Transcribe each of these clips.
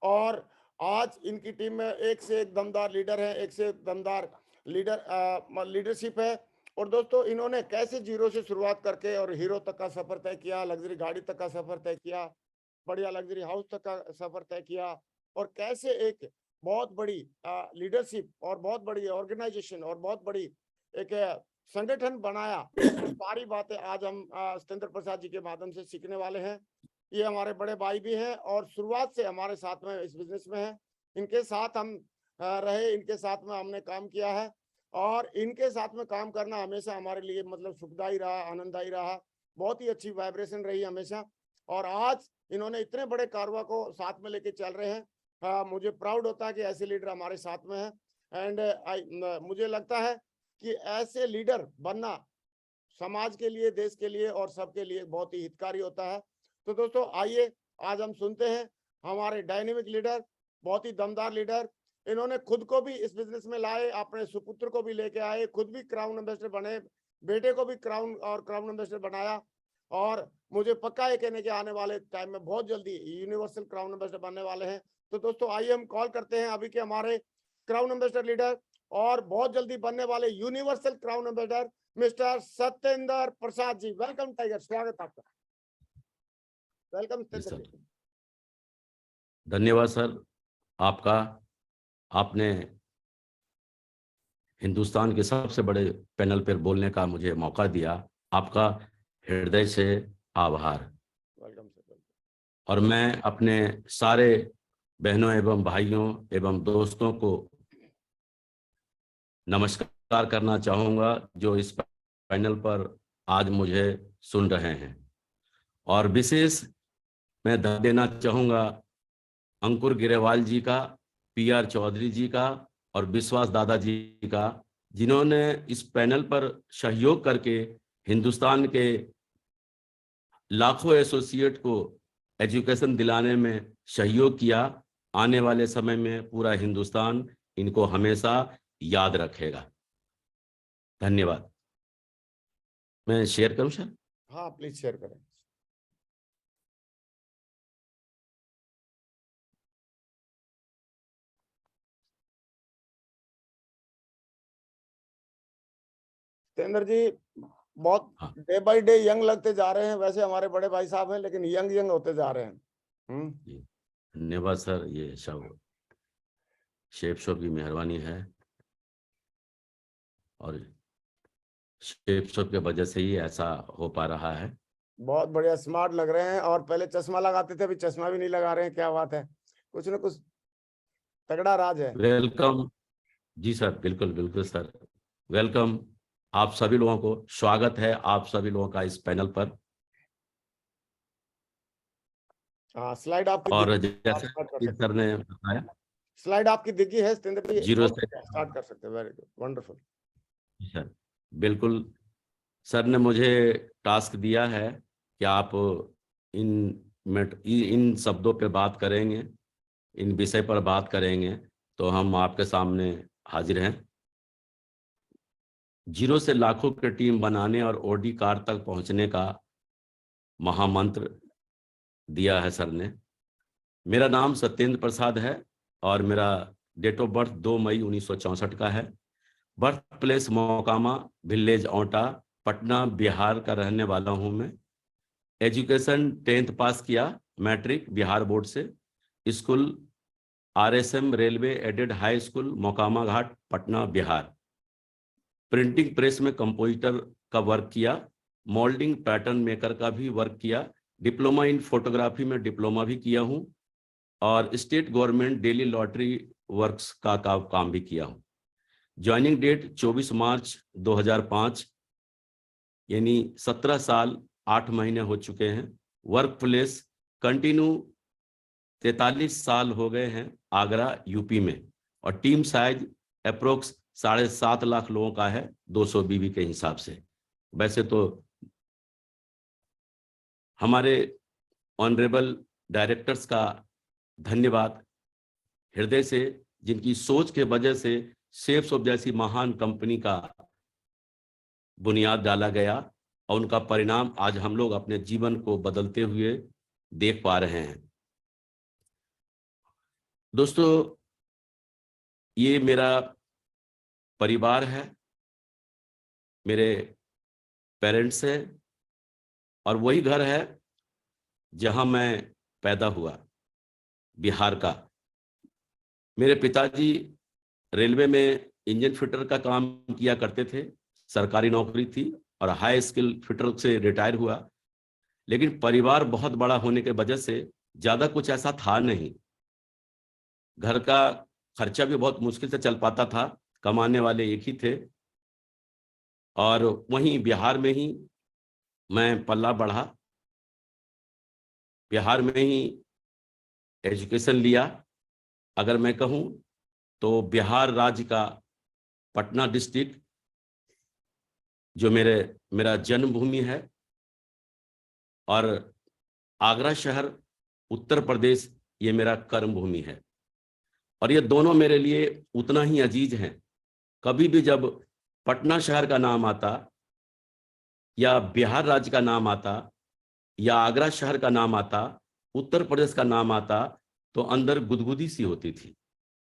और आज इनकी टीम में एक से एक दमदार लीडर है, एक से एक दमदार लीडरशिप है। और दोस्तों इन्होंने कैसे जीरो से शुरुआत करके और हीरो तक का सफर तय किया, लग्जरी गाड़ी तक का सफर तय किया, बढ़िया लग्जरी हाउस तक का सफर तय किया, और कैसे एक बहुत बड़ी लीडरशिप और बहुत बड़ी ऑर्गेनाइजेशन और बहुत बड़ी एक संगठन बनाया, सारी बातें आज हम सत्येंद्र प्रसाद जी के माध्यम से सीखने वाले हैं। ये हमारे बड़े भाई भी हैं और शुरुआत से हमारे साथ में इस बिजनेस में हैं। इनके साथ हम रहे, इनके साथ में हमने काम किया है और इनके साथ में काम करना हमेशा हमारे लिए मतलब सुखदायी रहा, आनंददायी रहा, बहुत ही अच्छी वाइब्रेशन रही हमेशा। और आज इन्होंने इतने बड़े कारवा को साथ में लेके चल रहे हैं। मुझे प्राउड होता है कि ऐसे लीडर हमारे साथ में हैं। एंड मुझे लगता है कि ऐसे लीडर बनना समाज के लिए, देश के लिए और सबके लिए बहुत ही हितकारी होता है। तो दोस्तों आइए आज हम सुनते हैं हमारे डायनेमिक लीडर, बहुत ही दमदार लीडर। इन्होंने खुद को भी इस बिजनेस में लाए, अपने सुपुत्र को भी लेके आए, खुद भी क्राउन एम्बेसडर बने, बेटे को भी क्राउन एम्बेसडर बनाया। और मुझे पक्का है कहने के आने वाले टाइम में बहुत जल्दी यूनिवर्सल क्राउन एम्बेसडर बनने वाले हैं। तो दोस्तों आइए हम कॉल करते हैं अभी के हमारे क्राउन एम्बेसडर लीडर और बहुत जल्दी बनने वाले universal crown ambassador mister Satyendra Prasad ji. Welcome tiger, स्वागत आपका। वेलकम सत्येंद्र जी। धन्यवाद सर आपका। आपने हिंदुस्तान के सबसे बड़े पैनल पर बोलने का मुझे मौका दिया, आपका हृदय से आभार। Welcome sir. और मैं अपने सारे बहनों एवं भाइयों एवं दोस्तों को नमस्कार करना चाहूँगा जो इस पैनल पर आज मुझे सुन रहे हैं। और विशेष मैं धन्यवाद देना चाहूँगा अंकुर गिरेवाल जी का, PR चौधरी जी का और विश्वास दादा जी का, जिन्होंने इस पैनल पर सहयोग करके हिंदुस्तान के लाखों एसोसिएट को एजुकेशन दिलाने में सहयोग किया। आने वाले समय में पूरा हिंदुस्तान इनको हमेशा याद रखेगा। धन्यवाद। मैं शेयर करूं सर? हाँ प्लीज शेयर करें। सत्येंद्र जी बहुत हाँ, डे बाय डे यंग लगते जा रहे हैं। वैसे हमारे बड़े भाई साहब हैं लेकिन यंग यंग होते जा रहे हैं। धन्यवाद सर। ये सब शेफ शॉप की मेहरबानी है और शेफ शॉप की वजह से ही ऐसा हो पा रहा है। बहुत बढ़िया, स्मार्ट लग रहे हैं। और पहले चश्मा लगाते थे, अभी चश्मा भी नहीं लगा रहे हैं। क्या बात है, कुछ ना कुछ तगड़ा राज है। वेलकम जी सर, बिल्कुल बिल्कुल सर, वेलकम। आप सभी लोगों को स्वागत है, आप सभी लोगों का इस पैनल पर। हाँ स्लाइड आपकी और दिखी, आप जैसे स्टार्ट कर सकते सर हैं। ने बताया, स्लाइड आपकी दिखी है सत्येंद्र जी, जीरो से स्टार्ट कर सकते हैं। Very good, wonderful. सर, बिल्कुल। सर ने मुझे टास्क दिया है कि आप इन शब्दों पे बात करेंगे, इन विषय पर बात करेंगे, तो हम आपके सामने हाजिर हैं। जीरो से लाखों की टीम बनाने और ओडी कार तक पहुंचने का महामंत्र दिया है सर ने। मेरा नाम सत्येंद्र प्रसाद है और मेरा डेट ऑफ बर्थ 2 मई 1964 का है। Birth place Mokama, village Aunta, Patna Bihar का रहने वाला हूं मैं। एजुकेशन 10th पास किया, मैट्रिक बिहार बोर्ड से। School RSM railway aided high school Mokama Ghat, Patna Bihar. Printing press में कंपोजिटर का वर्क किया, मोल्डिंग पैटर्न मेकर का भी वर्क किया। डिप्लोमा इन फोटोग्राफी में डिप्लोमा भी किया हूं और state government daily lottery works का काम भी किया हूं। ज्वाइनिंग डेट 24 मार्च 2005, यानी 17 साल 8 महीने हो चुके हैं। वर्क प्लेस कंटिन्यू 43 साल हो गए हैं आगरा यूपी में। और टीम साइज अप्रोक्स 7.5 लाख लोगों का है 200 बीवी के हिसाब से। वैसे तो हमारे ऑनरेबल डायरेक्टर्स का धन्यवाद हृदय से, जिनकी सोच के वजह से शेफ शॉप जैसी महान कंपनी का बुनियाद डाला गया और उनका परिणाम आज हम लोग अपने जीवन को बदलते हुए देख पा रहे हैं। दोस्तों, ये मेरा परिवार है, मेरे पेरेंट्स हैं, और वही घर है जहां मैं पैदा हुआ, बिहार का। मेरे पिताजी रेलवे में इंजन फिटर का काम किया करते थे, सरकारी नौकरी थी, और हाई स्किल फिटर से रिटायर हुआ। लेकिन परिवार बहुत बड़ा होने के वजह से ज्यादा कुछ ऐसा था नहीं। घर का खर्चा भी बहुत मुश्किल से चल पाता था, कमाने वाले एक ही थे। और वहीं बिहार में ही मैं पल्ला बढ़ा, बिहार में ही एजुकेशन लिया। अगर मैं कहूँ तो बिहार राज्य का पटना डिस्ट्रिक्ट, जो मेरा जन्मभूमि है, और आगरा शहर उत्तर प्रदेश, ये मेरा कर्म भूमि है। और ये दोनों मेरे लिए उतना ही अजीज हैं। कभी भी जब पटना शहर का नाम आता, या बिहार राज्य का नाम आता, या आगरा शहर का नाम आता, उत्तर प्रदेश का नाम आता, तो अंदर गुदगुदी सी होती थी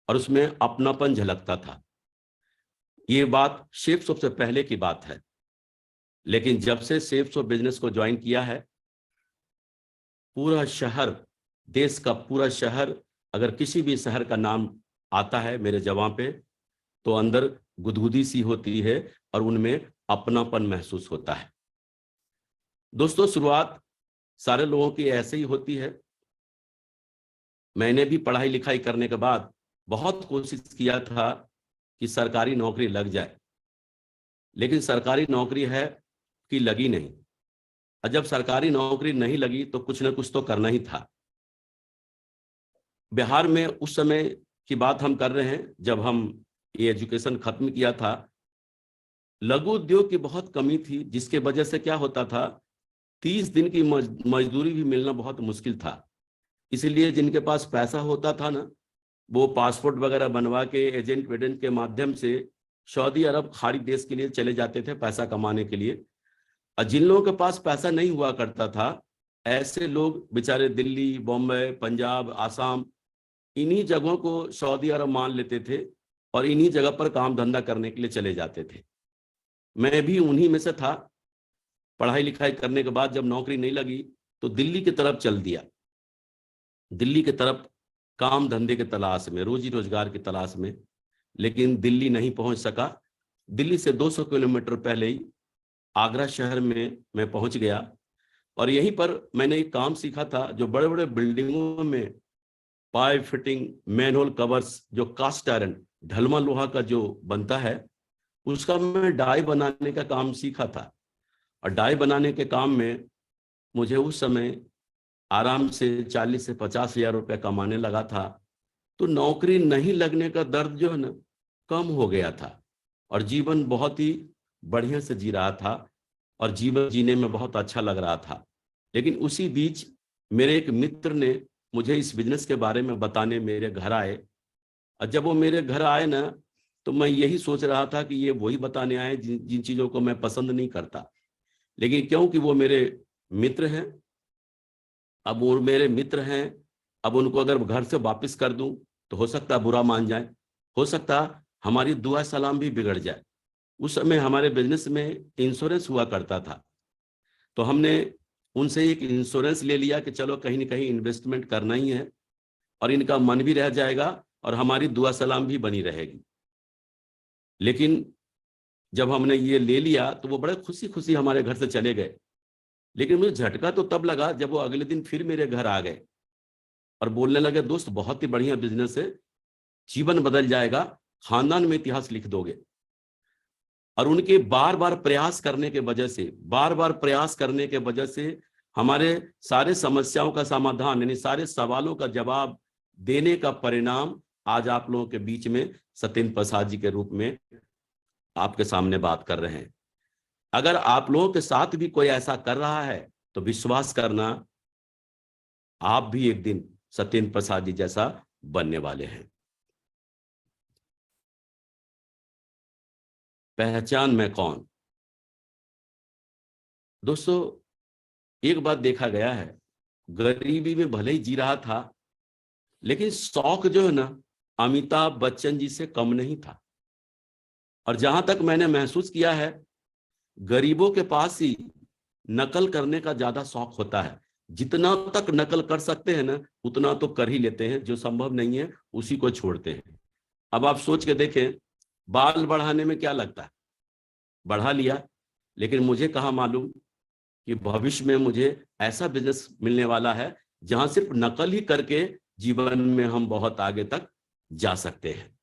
और उसमें अपनापन झलकता था। ये बात शेफ शॉप से पहले की बात है। लेकिन जब से शेफ शॉप बिजनेस को ज्वाइन किया है, पूरा शहर, देश का पूरा शहर, अगर किसी भी शहर का नाम आता है मेरे जवां पे, तो अंदर गुदगुदी सी होती है और उनमें अपनापन महसूस होता है। दोस्तों, शुरुआत सारे लोगों की ऐसे ही होती है। मैंने भी पढ़ाई लिखाई करने के बाद बहुत कोशिश किया था कि सरकारी नौकरी लग जाए, लेकिन सरकारी नौकरी है कि लगी नहीं। और जब सरकारी नौकरी नहीं लगी तो कुछ ना कुछ तो करना ही था। बिहार में उस समय की बात हम कर रहे हैं जब हम ये एजुकेशन खत्म किया था। लघु उद्योग की बहुत कमी थी, जिसके वजह से क्या होता था, 30 दिन की मजदूरी भी मिलना बहुत मुश्किल था। इसलिए जिनके पास पैसा होता था ना, वो पासपोर्ट वगैरह बनवा के एजेंट वेजेंट के माध्यम से सऊदी अरब, खाड़ी देश के लिए चले जाते थे पैसा कमाने के लिए। और जिन लोगों के पास पैसा नहीं हुआ करता था, ऐसे लोग बेचारे दिल्ली, बॉम्बे, पंजाब, आसाम, इन्हीं जगहों को सऊदी अरब मान लेते थे और इन्हीं जगह पर काम धंधा करने के लिए चले जाते थे। मैं भी उन्हीं में से था। पढ़ाई लिखाई करने के बाद जब नौकरी नहीं लगी तो दिल्ली की तरफ चल दिया। दिल्ली की तरफ काम धंधे के तलाश में, रोजी रोजगार की तलाश में। लेकिन दिल्ली नहीं पहुंच सका। दिल्ली से 200 किलोमीटर पहले ही आगरा शहर में मैं पहुंच गया, और यहीं पर मैंने एक काम सीखा था। जो बड़े बड़े बिल्डिंगों में पाइप फिटिंग, मैनहोल कवर्स, जो कास्ट आयरन, ढलमा लोहा का जो बनता है, उसका मैं डाई बनाने का काम सीखा था। और डाई बनाने के काम में मुझे उस समय आराम से 40 से 50 हजार रुपया कमाने लगा था। तो नौकरी नहीं लगने का दर्द जो है ना, कम हो गया था, और जीवन बहुत ही बढ़िया से जी रहा था, और जीवन जीने में बहुत अच्छा लग रहा था। लेकिन उसी बीच मेरे एक मित्र ने मुझे इस बिजनेस के बारे में बताने मेरे घर आए। और जब वो मेरे घर आए ना, तो मैं यही सोच रहा था कि ये वही बताने आए जिन चीजों को मैं पसंद नहीं करता। लेकिन क्योंकि वो मेरे मित्र हैं, अब वो मेरे मित्र हैं, अब उनको अगर घर से वापस कर दूं तो हो सकता है बुरा मान जाए, हो सकता हमारी दुआ सलाम भी बिगड़ जाए। उस समय हमारे बिजनेस में इंश्योरेंस हुआ करता था, तो हमने उनसे एक इंश्योरेंस ले लिया कि चलो कहीं ना कहीं इन्वेस्टमेंट करना ही है, और इनका मन भी रह जाएगा और हमारी दुआ सलाम भी बनी रहेगी। लेकिन जब हमने ये ले लिया तो वो बड़े खुशी खुशी हमारे घर से चले गए। लेकिन मुझे झटका तो तब लगा जब वो अगले दिन फिर मेरे घर आ गए और बोलने लगे, दोस्त बहुत ही बढ़िया बिजनेस है, जीवन बदल जाएगा, खानदान में इतिहास लिख दोगे। और उनके बार बार प्रयास करने के वजह से, बार बार प्रयास करने के वजह से हमारे सारे समस्याओं का समाधान, यानी सारे सवालों का जवाब देने का परिणाम आज आप लोगों के बीच में सत्येंद्र प्रसाद जी के रूप में आपके सामने बात कर रहे हैं। अगर आप लोगों के साथ भी कोई ऐसा कर रहा है तो विश्वास करना, आप भी एक दिन सत्येंद्र प्रसाद जी जैसा बनने वाले हैं। पहचान मैं कौन? दोस्तों, एक बात देखा गया है, गरीबी में भले ही जी रहा था, लेकिन शौक जो है ना अमिताभ बच्चन जी से कम नहीं था। और जहां तक मैंने महसूस किया है, गरीबों के पास ही नकल करने का ज्यादा शौक होता है। जितना तक नकल कर सकते हैं ना उतना तो कर ही लेते हैं, जो संभव नहीं है उसी को छोड़ते हैं। अब आप सोच के देखें, बाल बढ़ाने में क्या लगता है, बढ़ा लिया, लेकिन मुझे कहाँ मालूम कि भविष्य में मुझे ऐसा बिजनेस मिलने वाला है जहां सिर्फ नकल ही करके जीवन में हम बहुत आगे तक जा सकते हैं।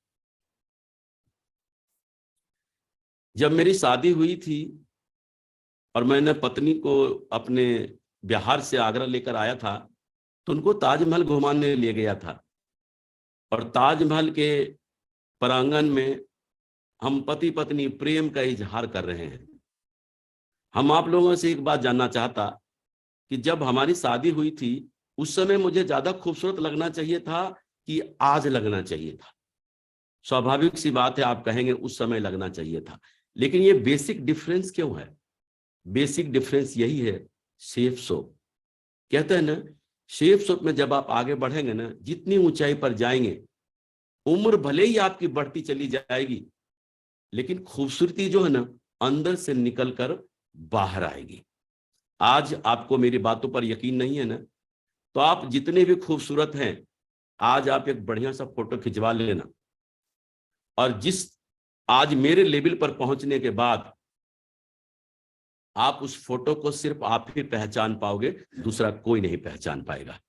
जब मेरी शादी हुई थी और मैंने पत्नी को अपने बिहार से आगरा लेकर आया था, तो उनको ताजमहल घुमाने ले गया था। और ताजमहल के प्रांगण में हम पति पत्नी प्रेम का इजहार कर रहे हैं। हम आप लोगों से एक बात जानना चाहता कि जब हमारी शादी हुई थी उस समय मुझे ज्यादा खूबसूरत लगना चाहिए था कि आज लगना चाहिए था? स्वाभाविक सी बात है, आप कहेंगे उस समय लगना चाहिए था। लेकिन ये बेसिक डिफरेंस क्यों है? बेसिक डिफरेंस यही है, सेफ सोप। कहते हैं ना, सेफ सोप में जब आप आगे बढ़ेंगे ना, जितनी ऊंचाई पर जाएंगे, उम्र भले ही आपकी बढ़ती चली जाएगी, लेकिन खूबसूरती जो है ना अंदर से निकल कर बाहर आएगी। आज आपको मेरी बातों पर यकीन नहीं है ना, तो आप जितने भी खूबसूरत हैं, आज आप एक बढ़िया सा फोटो खिंचवा लेना, और जिस आज मेरे लेवल पर पहुंचने के बाद आप उस फोटो को सिर्फ आप ही पहचान पाओगे, दूसरा कोई नहीं पहचान पाएगा।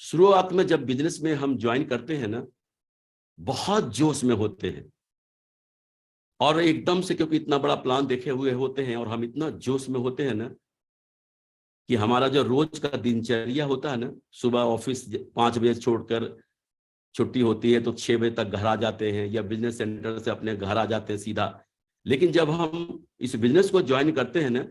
शुरुआत में जब बिजनेस में हम ज्वाइन करते हैं ना, बहुत जोश में होते हैं, और एकदम से, क्योंकि इतना बड़ा प्लान देखे हुए होते हैं और हम इतना जोश में होते हैं ना कि हमारा जो रोज का दिनचर्या होता है ना, सुबह ऑफिस 5 बजे छोड़कर छुट्टी होती है तो 6 बजे तक घर आ जाते हैं, या बिजनेस सेंटर से अपने घर आ जाते हैं सीधा। लेकिन जब हम इस बिजनेस को ज्वाइन करते हैं ना,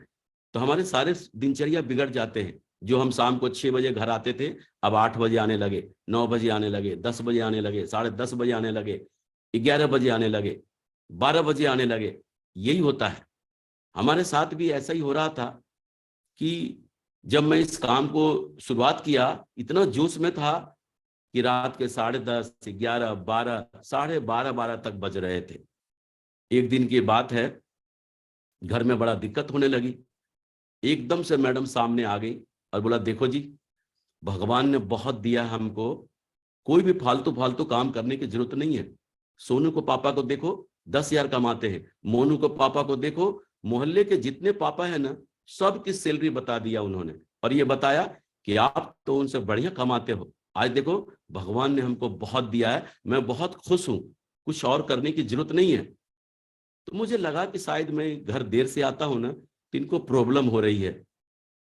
तो हमारे सारे दिनचर्या बिगड़ जाते हैं। जो हम शाम को 6 बजे घर आते थे, अब 8 बजे आने लगे, 9 बजे आने लगे, 10 बजे आने लगे, 10:30 बजे आने लगे, 11 बजे आने लगे, 12 बजे आने लगे। यही होता है, हमारे साथ भी ऐसा ही हो रहा था कि जब मैं इस काम को शुरुआत किया, इतना जोश में था कि रात के 10:30, 11, 12, 12:30 तक बज रहे थे। एक दिन की बात है, घर में बड़ा दिक्कत होने लगी। एकदम से मैडम सामने आ गई और बोला, देखो जी, भगवान ने बहुत दिया हमको, कोई भी फालतू फालतू काम करने की जरूरत नहीं है। सोनू को पापा को देखो, 10,000 कमाते हैं। मोनू को पापा को देखो, मोहल्ले के जितने पापा है ना, सबकी सैलरी बता दिया उन्होंने, और ये बताया कि आप तो उनसे बढ़िया कमाते हो। आज देखो, भगवान ने हमको बहुत दिया है, मैं बहुत खुश हूं, कुछ और करने की जरूरत नहीं है। तो मुझे लगा कि शायद मैं घर देर से आता हूं ना, तो इनको प्रॉब्लम हो रही है।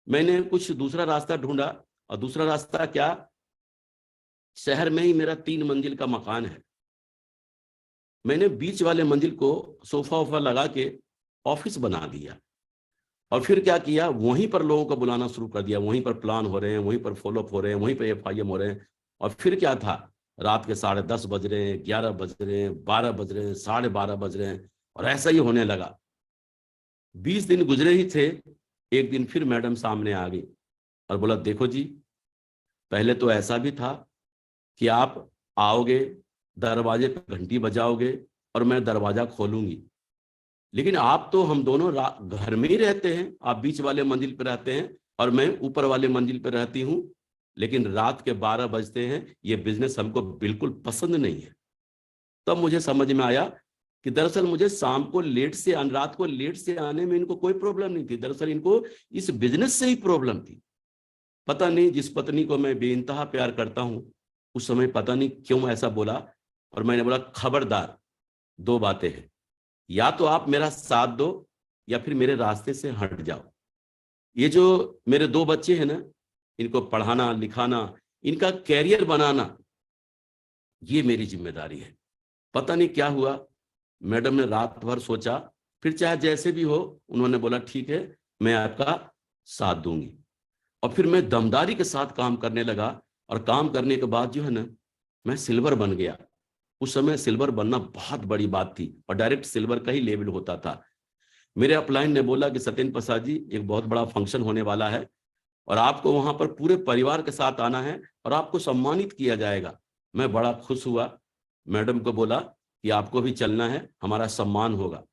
मैंने कुछ दूसरा रास्ता ढूंढा, और दूसरा रास्ता क्या, शहर में ही मेरा 3 मंजिल का मकान है। मैंने बीच वाले मंजिल को सोफा वोफा लगा के ऑफिस बना दिया, और फिर क्या किया, वहीं पर लोगों को बुलाना शुरू कर दिया। वहीं पर प्लान हो रहे हैं, वहीं पर फॉलोअप हो रहे हैं, वहीं पर FIM हो रहे हैं। और फिर क्या था, रात के 10:30 बज रहे हैं, 11 बज रहे हैं, 12 बज रहे हैं, 12:30 बज रहे हैं, और ऐसा ही होने लगा। 20 दिन गुजरे ही थे, एक दिन फिर मैडम सामने आ गई और बोला, देखो जी, पहले तो ऐसा भी था कि आप आओगे, दरवाजे पर घंटी बजाओगे और मैं दरवाजा खोलूंगी, लेकिन आप तो, हम दोनों घर में ही रहते हैं, आप बीच वाले मंजिल पर रहते हैं और मैं ऊपर वाले मंजिल पर रहती हूँ, लेकिन रात के 12 बजते हैं, ये बिजनेस हमको बिल्कुल पसंद नहीं है। तब मुझे समझ में आया कि दरअसल मुझे शाम को लेट से, रात को लेट से आने में इनको कोई प्रॉब्लम नहीं थी, दरअसल इनको इस बिजनेस से ही प्रॉब्लम थी। पता नहीं, जिस पत्नी को मैं बेइंतहा प्यार करता हूं, उस समय पता नहीं क्यों ऐसा बोला, और मैंने बोला, खबरदार, 2 बातें हैं, या तो आप मेरा साथ दो या फिर मेरे रास्ते से हट जाओ। ये जो मेरे 2 बच्चे हैं ना, इनको पढ़ाना लिखाना, इनका कैरियर बनाना, ये मेरी जिम्मेदारी है। पता नहीं क्या हुआ, मैडम ने रात भर सोचा, फिर चाहे जैसे भी हो, उन्होंने बोला, ठीक है, मैं आपका साथ दूंगी। और फिर मैं दमदारी के साथ काम करने लगा, और काम करने के बाद जो है ना, मैं सिल्वर बन गया। उस समय सिल्वर बनना बहुत बड़ी बात थी, और डायरेक्ट सिल्वर का ही लेवल होता था। मेरे अपलाइन ने बोला कि सत्येंद्र प्रसाद जी, एक बहुत बड़ा फंक्शन होने वाला है, और आपको वहां पर पूरे परिवार के साथ आना है और आपको सम्मानित किया जाएगा। मैं बड़ा खुश हुआ, मैडम को बोला कि आपको भी चलना है, हमारा सम्मान होगा।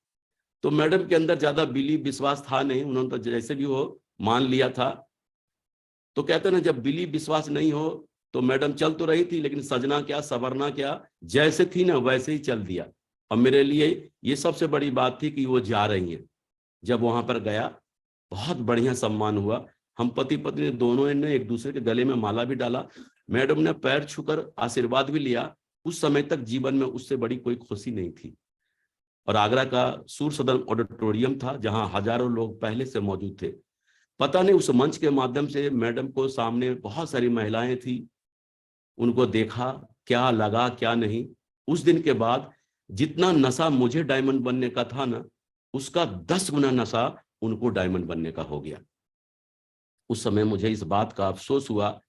तो मैडम के अंदर ज्यादा बिलीव विश्वास था नहीं, उन्होंने तो जैसे भी हो मान लिया था। तो कहते ना, जब बिलीव विश्वास नहीं हो तो मैडम चल तो रही थी, लेकिन सजना क्या सवरना क्या, जैसे थी ना वैसे ही चल दिया। और मेरे लिए ये सबसे बड़ी बात थी कि वो जा रही हैं। जब वहां पर गया, बहुत बढ़िया सम्मान हुआ। हम पति पत्नी दोनों ने एक दूसरे के गले में माला भी डाला। मैडम ने पैर छूकर आशीर्वाद भी लिया। उस समय तक जीवन में उससे बड़ी कोई खुशी नहीं थी। और आगरा का सूर सदन ऑडिटोरियम था, जहां हजारों लोग पहले से मौजूद थे। पता नहीं उस मंच के माध्यम से मैडम को सामने बहुत सारी महिलाएं थी, उनको देखा, क्या लगा क्या नहीं। उस दिन के बाद जितना नशा मुझे डायमंड बनने का था ना, उसका 10 गुना नशा उनको डायमंड बनने का हो गया। उस समय मुझे इस बात का अफसोस हुआ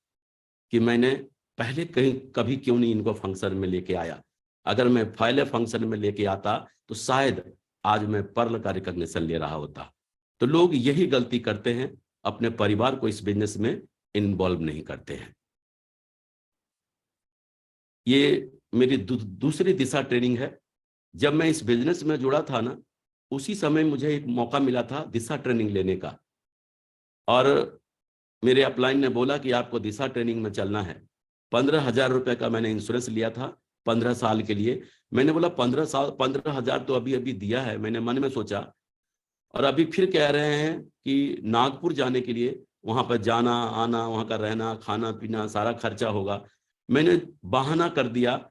कि मैंने पहले कहीं कभी क्यों नहीं इनको फंक्शन में लेके आया। अगर मैं पहले फंक्शन में लेके आता तो शायद आज मैं पर्ल का रिकॉग्निशन ले रहा होता। तो लोग यही गलती करते हैं, अपने परिवार को इस बिजनेस में इन्वॉल्व नहीं करते हैं। ये मेरी दूसरी दिशा ट्रेनिंग है। जब मैं इस बिजनेस में जुड़ा था ना, उसी समय मुझे एक मौका मिला था दिशा ट्रेनिंग लेने का। और मेरे अपलाइन ने बोला कि आपको दिशा ट्रेनिंग में चलना है। 15,000 रुपए का मैंने इंश्योरेंस लिया था 15 साल के लिए। मैंने बोला 15,000 तो अभी अभी दिया है, मैंने मन में सोचा। और अभी फिर कह रहे हैं कि नागपुर जाने के लिए, वहां पर जाना आना, वहां का रहना खाना पीना सारा खर्चा होगा। मैंने बहाना कर दिया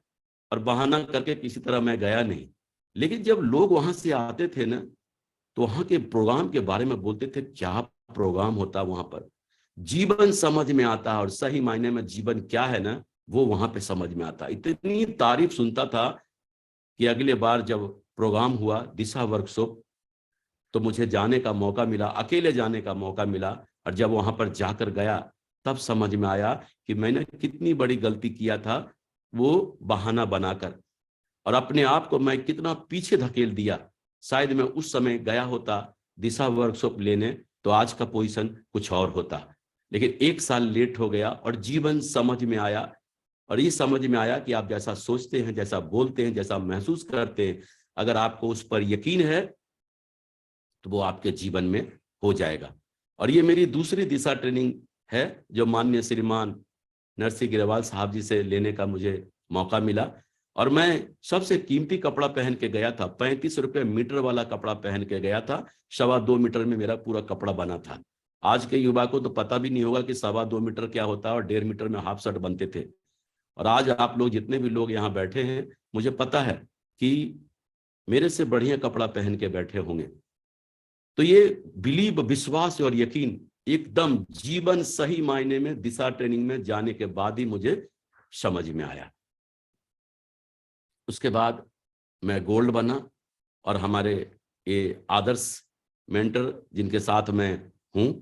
और बहाना करके किसी तरह मैं गया नहीं। लेकिन जब लोग वहां से आते थे ना, तो वहां के प्रोग्राम के बारे में बोलते थे, क्या प्रोग्राम होता वहां पर, जीवन समझ में आता। और सही मायने में जीवन क्या है ना, वो वहां पे समझ में आता। इतनी तारीफ सुनता था कि अगले बार जब प्रोग्राम हुआ दिशा वर्कशॉप, तो मुझे जाने का मौका मिला, अकेले जाने का मौका मिला। और जब वहां पर जाकर गया, तब समझ में आया कि मैंने कितनी बड़ी गलती किया था, वो बहाना बनाकर, और अपने आप को मैं कितना पीछे धकेल दिया। शायद मैं उस समय गया होता दिशा वर्कशॉप लेने, तो आज का पोजीशन कुछ और होता। लेकिन 1 साल लेट हो गया और जीवन समझ में आया। और ये समझ में आया कि आप जैसा सोचते हैं, जैसा बोलते हैं, जैसा महसूस करते हैं, अगर आपको उस पर यकीन है तो वो आपके जीवन में हो जाएगा। और ये मेरी दूसरी दिशा ट्रेनिंग है, जो माननीय श्रीमान नरसिंह गिरवाल साहब जी से लेने का मुझे मौका मिला। और मैं सबसे कीमती कपड़ा पहन के गया था, 35 रुपए मीटर वाला कपड़ा पहन के गया था। 2.25 मीटर में मेरा पूरा कपड़ा बना था। आज के युवा को तो पता भी नहीं होगा कि 2.25 मीटर क्या होता है, और 1.5 मीटर में हाफ शर्ट बनते थे। और आज आप लोग जितने भी लोग यहाँ बैठे हैं, मुझे पता है कि मेरे से बढ़िया कपड़ा पहन के बैठे होंगे। तो ये बिलीव, विश्वास और यकीन एकदम जीवन सही मायने में दिशा ट्रेनिंग में जाने के बाद ही मुझे समझ में आया। उसके बाद मैं गोल्ड बना, और हमारे ये आदर्श मेंटर जिनके साथ मैं हूं,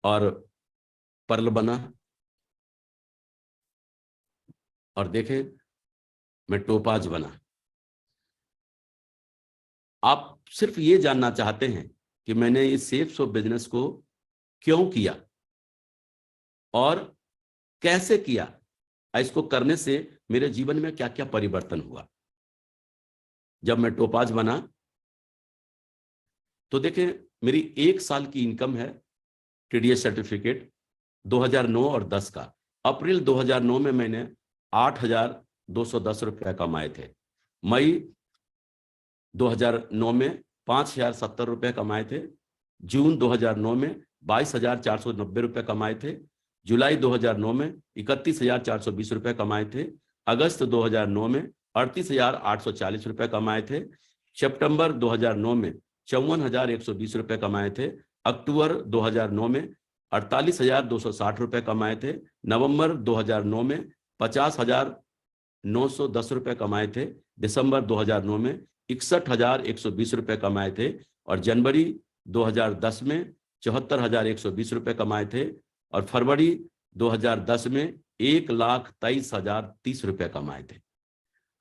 और पर्ल बना। और देखें, मैं टोपाज बना। आप सिर्फ ये जानना चाहते हैं कि मैंने इस सेफ्स ऑफ बिजनेस को क्यों किया और कैसे किया, इसको करने से मेरे जीवन में क्या क्या परिवर्तन हुआ। जब मैं टोपाज बना, तो देखें, मेरी 1 साल की इनकम है, टीडीएस सर्टिफिकेट 2009 और 10 का। अप्रैल 2009 में मैंने 8,210 रुपए कमाए थे। मई 2009 में 5,070 रुपए कमाए थे। जून 2009 में 22,490 रुपए कमाए थे। जुलाई 2009 में 31,420 रुपए कमाए थे। अगस्त 2009 में 38,840 रुपए कमाए थे। सितंबर 2009 में 54,120 रुपए कमाए थे। अक्टूबर 2009 में 48,260 रुपए कमाए थे। नवंबर 2009 में 50,910 रुपए कमाए थे। दिसंबर 2009 में 61,120 रुपए कमाए थे। और जनवरी 2010 में 74,120 रुपए कमाए थे। और फरवरी 2010 में 1,23,030 रुपए कमाए थे।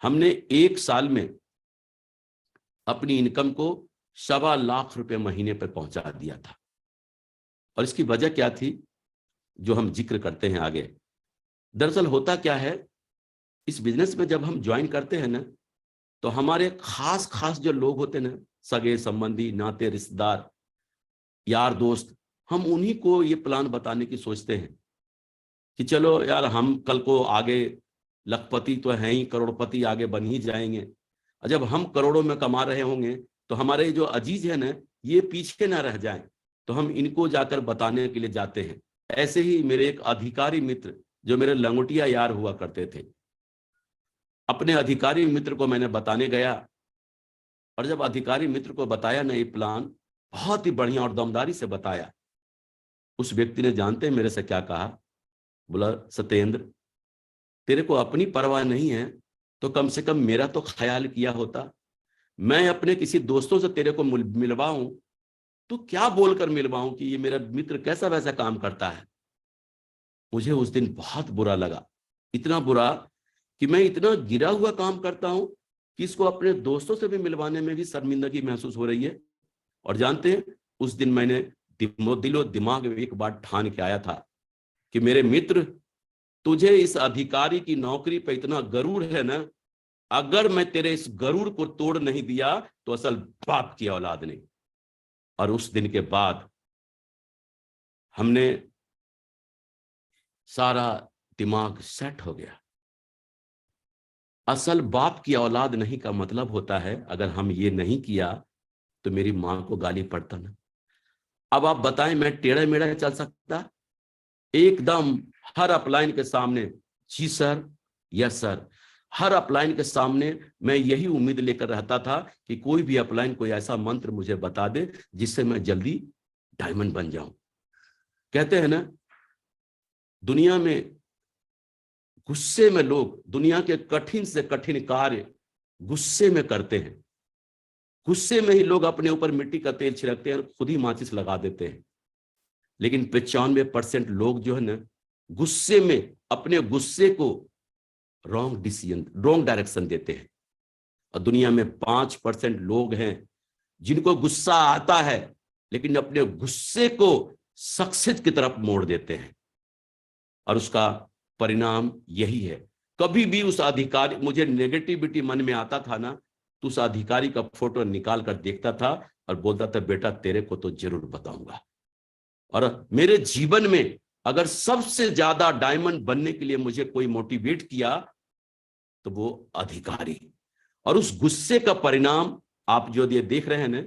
हमने 1 साल में अपनी इनकम को 2.25 लाख रुपए महीने पर पहुंचा दिया था। और इसकी वजह क्या थी जो हम जिक्र करते हैं आगे। दरअसल होता क्या है, इस बिजनेस में जब हम ज्वाइन करते हैं ना, तो हमारे खास खास जो लोग होते हैं ना, सगे संबंधी नाते रिश्तेदार यार दोस्त, हम उन्हीं को ये प्लान बताने की सोचते हैं कि चलो यार हम कल को आगे लखपति तो हैं ही, करोड़पति आगे बन ही जाएंगे। और जब हम करोड़ों में कमा रहे होंगे तो हमारे जो अजीज है ना, ये पीछे ना रह जाएं, तो हम इनको जाकर बताने के लिए जाते हैं। ऐसे ही मेरे एक अधिकारी मित्र जो मेरे लंगोटिया यार हुआ करते थे, अपने अधिकारी मित्र को मैंने बताने गया, और जब अधिकारी मित्र को बताया ना ये प्लान, बहुत ही बढ़िया और दमदारी से बताया, उस व्यक्ति ने जानते हैं मेरे से क्या कहा? बोला, सत्येंद्र, तेरे को अपनी परवाह नहीं है तो कम से कम मेरा तो ख्याल किया होता। मैं अपने किसी दोस्तों से तेरे को मिलवाऊं तो क्या बोलकर मिलवाऊं कि ये मेरा मित्र कैसा वैसा काम करता है। मुझे उस दिन बहुत बुरा लगा, इतना बुरा कि मैं इतना गिरा हुआ काम करता हूं कि इसको अपने दोस्तों से भी मिलवाने में भी शर्मिंदगी महसूस हो रही है। और जानते हैं, उस दिन मैंने दिलो दिमाग में एक बात ठान के आया था कि मेरे मित्र, तुझे इस अधिकारी की नौकरी पे इतना गरूर है ना, अगर मैं तेरे इस गरूर को तोड़ नहीं दिया तो असल बाप की औलाद नहीं। और उस दिन के बाद हमने सारा दिमाग सेट हो गया। असल बाप की औलाद नहीं का मतलब होता है, अगर हम ये नहीं किया तो मेरी मां को गाली पड़ता ना। अब आप बताएं, मैं टेढ़ा मेढ़ा चल सकता? एकदम हर अपलाइन के सामने जी सर, यस सर, हर अपलाइन के सामने मैं यही उम्मीद लेकर रहता था कि कोई भी अपलाइन कोई ऐसा मंत्र मुझे बता दे जिससे मैं जल्दी डायमंड बन जाऊं। कहते हैं ना, दुनिया में गुस्से में लोग दुनिया के कठिन से कठिन कार्य गुस्से में करते हैं। गुस्से में ही लोग अपने ऊपर मिट्टी का तेल छिड़कते हैं और खुद ही माचिस लगा देते हैं। लेकिन 95% लोग जो है ना, गुस्से में अपने गुस्से को रॉन्ग डिसीजन, रॉन्ग डायरेक्शन देते हैं। और दुनिया में 5% लोग हैं जिनको गुस्सा आता है लेकिन अपने गुस्से को सक्सेस की तरफ मोड़ देते हैं, और उसका परिणाम यही है। कभी भी उस अधिकारी, मुझे नेगेटिविटी मन में आता था ना, तो उस अधिकारी का फोटो निकाल कर देखता था और बोलता था, बेटा तेरे को तो जरूर बताऊंगा। और मेरे जीवन में अगर सबसे ज्यादा डायमंड बनने के लिए मुझे कोई मोटिवेट किया तो वो अधिकारी। और उस गुस्से का परिणाम आप जो ये देख रहे हैं ना,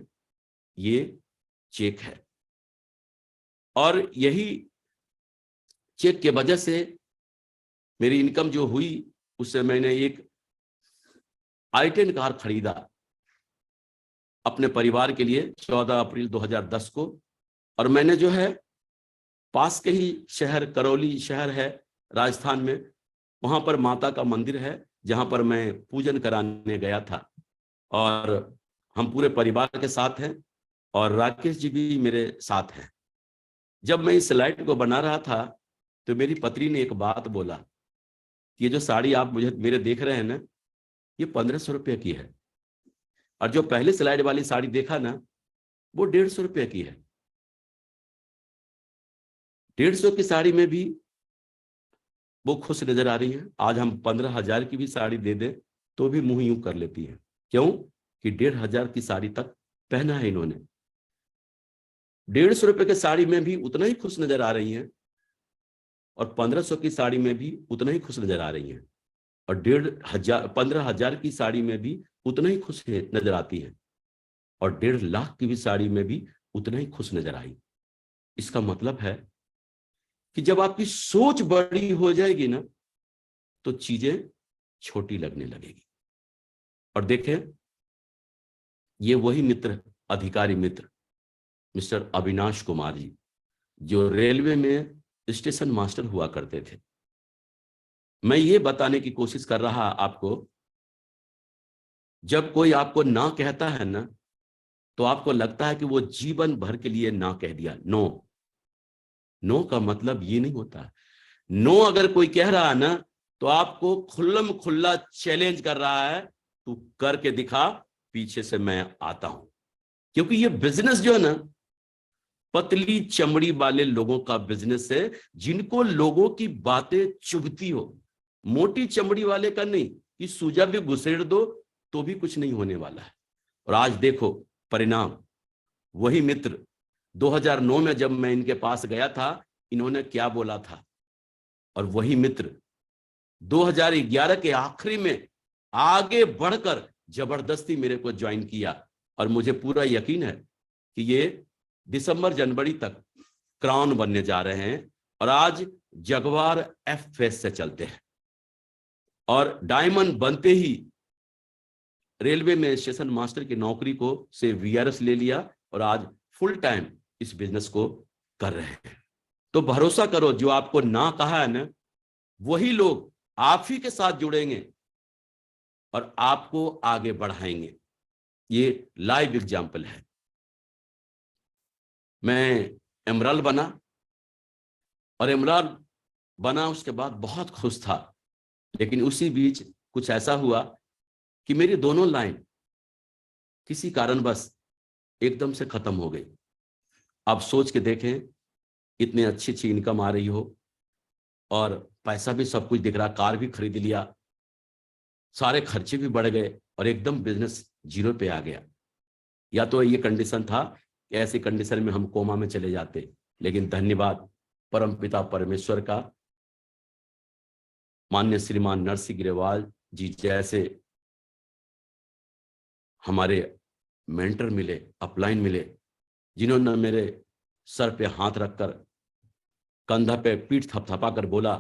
ये चेक है। और यही चेक के वजह से मेरी इनकम जो हुई, उससे मैंने एक i10 कार खरीदा अपने परिवार के लिए 14 अप्रैल 2010 को। और मैंने जो है पास के ही शहर, करौली शहर है राजस्थान में, वहां पर माता का मंदिर है जहां पर मैं पूजन कराने गया था। और हम पूरे परिवार के साथ हैं और राकेश जी भी मेरे साथ हैं। जब मैं इस स्लाइड को बना रहा था तो मेरी पत्नी ने एक बात बोला कि ये जो साड़ी आप मेरे देख रहे हैं ना, ये 1500 रुपये की है, और जो पहले स्लाइड वाली साड़ी देखा ना, वो 150 रुपये की है। 150 की साड़ी में भी वो खुश नजर आ रही है। आज हम 15,000 की भी साड़ी दे दें तो भी मुंह यूं कर लेती है। क्यों? कि 1,500 की साड़ी तक पहना है इन्होंने। 150 रुपए की साड़ी में भी उतना ही खुश नजर आ रही हैं, और 1500 की साड़ी में भी उतना ही खुश नजर आ रही हैं, और 15,000 की साड़ी में भी उतना ही खुश नजर आती है, और 1.5 लाख की भी साड़ी में भी उतना ही खुश नजर आई। इसका मतलब है कि जब आपकी सोच बड़ी हो जाएगी ना, तो चीजें छोटी लगने लगेगी। और देखें, ये वही मित्र, अधिकारी मित्र मिस्टर अविनाश कुमार जी, जो रेलवे में स्टेशन मास्टर हुआ करते थे। मैं ये बताने की कोशिश कर रहा आपको, जब कोई आपको ना कहता है ना, तो आपको लगता है कि वो जीवन भर के लिए ना कह दिया। नो, नो का मतलब ये नहीं होता। नो अगर कोई कह रहा है ना, तो आपको खुल्लम खुल्ला चैलेंज कर रहा है, तू करके दिखा, पीछे से मैं आता हूं। क्योंकि ये बिजनेस जो है ना, पतली चमड़ी वाले लोगों का बिजनेस है, जिनको लोगों की बातें चुभती हो। मोटी चमड़ी वाले का नहीं, कि सूजा भी घुसेड़ दो तो भी कुछ नहीं होने वाला है। और आज देखो परिणाम। वही मित्र 2009 में जब मैं इनके पास गया था, इन्होंने क्या बोला था, और वही मित्र 2011 के आखिरी में आगे बढ़कर जबरदस्ती मेरे को ज्वाइन किया। और मुझे पूरा यकीन है कि ये दिसंबर जनवरी तक क्राउन बनने जा रहे हैं, और आज जगवार एफ फेस से चलते हैं, और डायमंड बनते ही रेलवे में स्टेशन मास्टर की नौकरी को से वीआरएस ले लिया, और आज फुल टाइम इस बिजनेस को कर रहे हैं। तो भरोसा करो, जो आपको ना कहा है ना, वही लोग आप ही के साथ जुड़ेंगे और आपको आगे बढ़ाएंगे। ये लाइव एग्जाम्पल है। मैं एमराल्ड बना, और एमराल्ड बना उसके बाद बहुत खुश था, लेकिन उसी बीच कुछ ऐसा हुआ कि मेरी दोनों लाइन किसी कारणवश एकदम से खत्म हो गई। अब सोच के देखें, इतनी अच्छी अच्छी इनकम आ रही हो और पैसा भी सब कुछ दिख रहा, कार भी खरीद लिया, सारे खर्चे भी बढ़ गए, और एकदम बिजनेस जीरो पे आ गया। या तो ये कंडीशन था कि ऐसी कंडीशन में हम कोमा में चले जाते, लेकिन धन्यवाद परमपिता परमेश्वर का, माननीय श्रीमान नरसिंह ग्रेवाल जी जैसे हमारे मेंटर मिले, अपलाइन मिले, जिन्होंने मेरे सर पे हाथ रखकर, कंधा पे पीठ थपथपा कर बोला,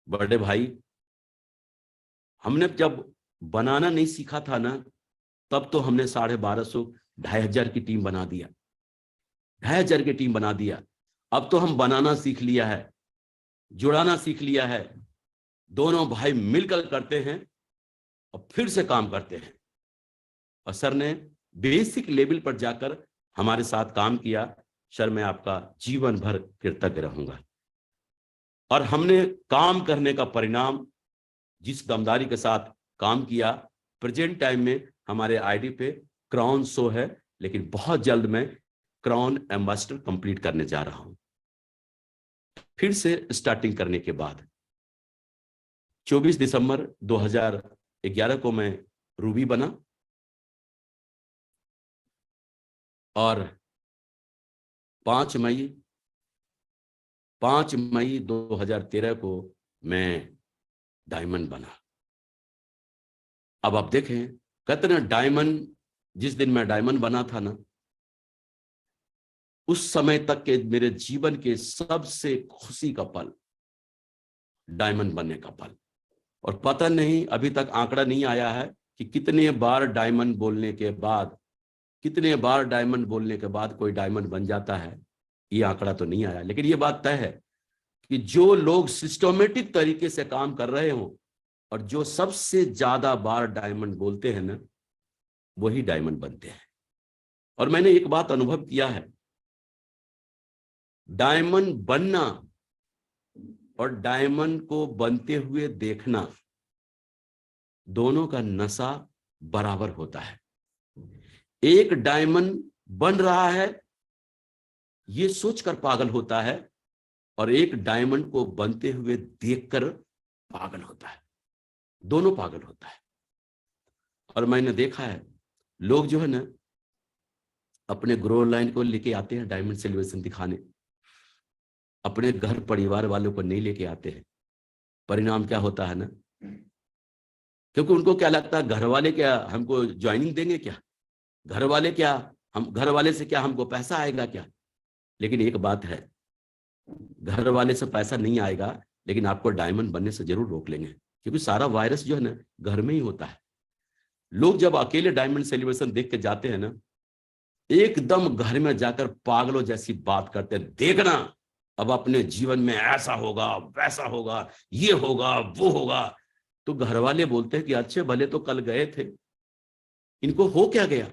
बड़े भाई, हमने जब बनाना नहीं सीखा था ना, तब तो हमने 1250 2,500 की टीम बना दिया, 2,500 की टीम बना दिया। अब तो हम बनाना सीख लिया है, जुड़ाना सीख लिया है, दोनों भाई मिलकर करते हैं और फिर से काम करते हैं। और सर ने बेसिक लेवल पर जाकर हमारे साथ काम किया। सर, मैं आपका जीवन भर कृतज्ञ रहूंगा। और हमने काम करने का परिणाम, जिस दमदारी के साथ काम किया, प्रेजेंट टाइम में हमारे आईडी पे क्राउन शो है, लेकिन बहुत जल्द मैं क्राउन एम्बेसडर कंप्लीट करने जा रहा हूं, फिर से स्टार्टिंग करने के बाद। 24 दिसंबर 2011 को मैं रूबी बना, और 5 मई 2013 को मैं डायमंड बना। अब आप देखें, कहते ना डायमंड, जिस दिन मैं डायमंड बना था ना, उस समय तक के मेरे जीवन के सबसे खुशी का पल डायमंड बनने का पल। और पता नहीं, अभी तक आंकड़ा नहीं आया है कि कितने बार डायमंड बोलने के बाद, कितने बार डायमंड बोलने के बाद कोई डायमंड बन जाता है। ये आंकड़ा तो नहीं आया, लेकिन ये बात तय है कि जो लोग सिस्टमेटिक तरीके से काम कर रहे हो और जो सबसे ज्यादा बार डायमंड बोलते हैं ना, वही डायमंड बनते हैं। और मैंने एक बात अनुभव किया है, डायमंड बनना और डायमंड को बनते हुए देखना, दोनों का नशा बराबर होता है। एक डायमंड बन रहा है ये सोचकर पागल होता है, और एक डायमंड को बनते हुए देखकर पागल होता है। दोनों पागल होता है। और मैंने देखा है, लोग जो है ना, अपने ग्रो लाइन को लेके आते हैं डायमंड सेलिब्रेशन दिखाने, अपने घर परिवार वालों को नहीं लेके आते हैं। परिणाम क्या होता है ना, क्योंकि उनको क्या लगता है, घर वाले क्या हमको ज्वाइनिंग देंगे क्या, घर वाले क्या, हम घर वाले से क्या हमको पैसा आएगा क्या। लेकिन एक बात है, घर वाले से पैसा नहीं आएगा, लेकिन आपको डायमंड बनने से जरूर रोक लेंगे, क्योंकि सारा वायरस जो है ना घर में ही होता है। लोग जब अकेले डायमंड सेलिब्रेशन देख के जाते हैं ना, एकदम घर में जाकर पागलों जैसी बात करते हैं, देखना अब अपने जीवन में ऐसा होगा, वैसा होगा, ये होगा, वो होगा। तो घर वाले बोलते हैं कि अच्छे भले तो कल गए थे, इनको हो क्या गया।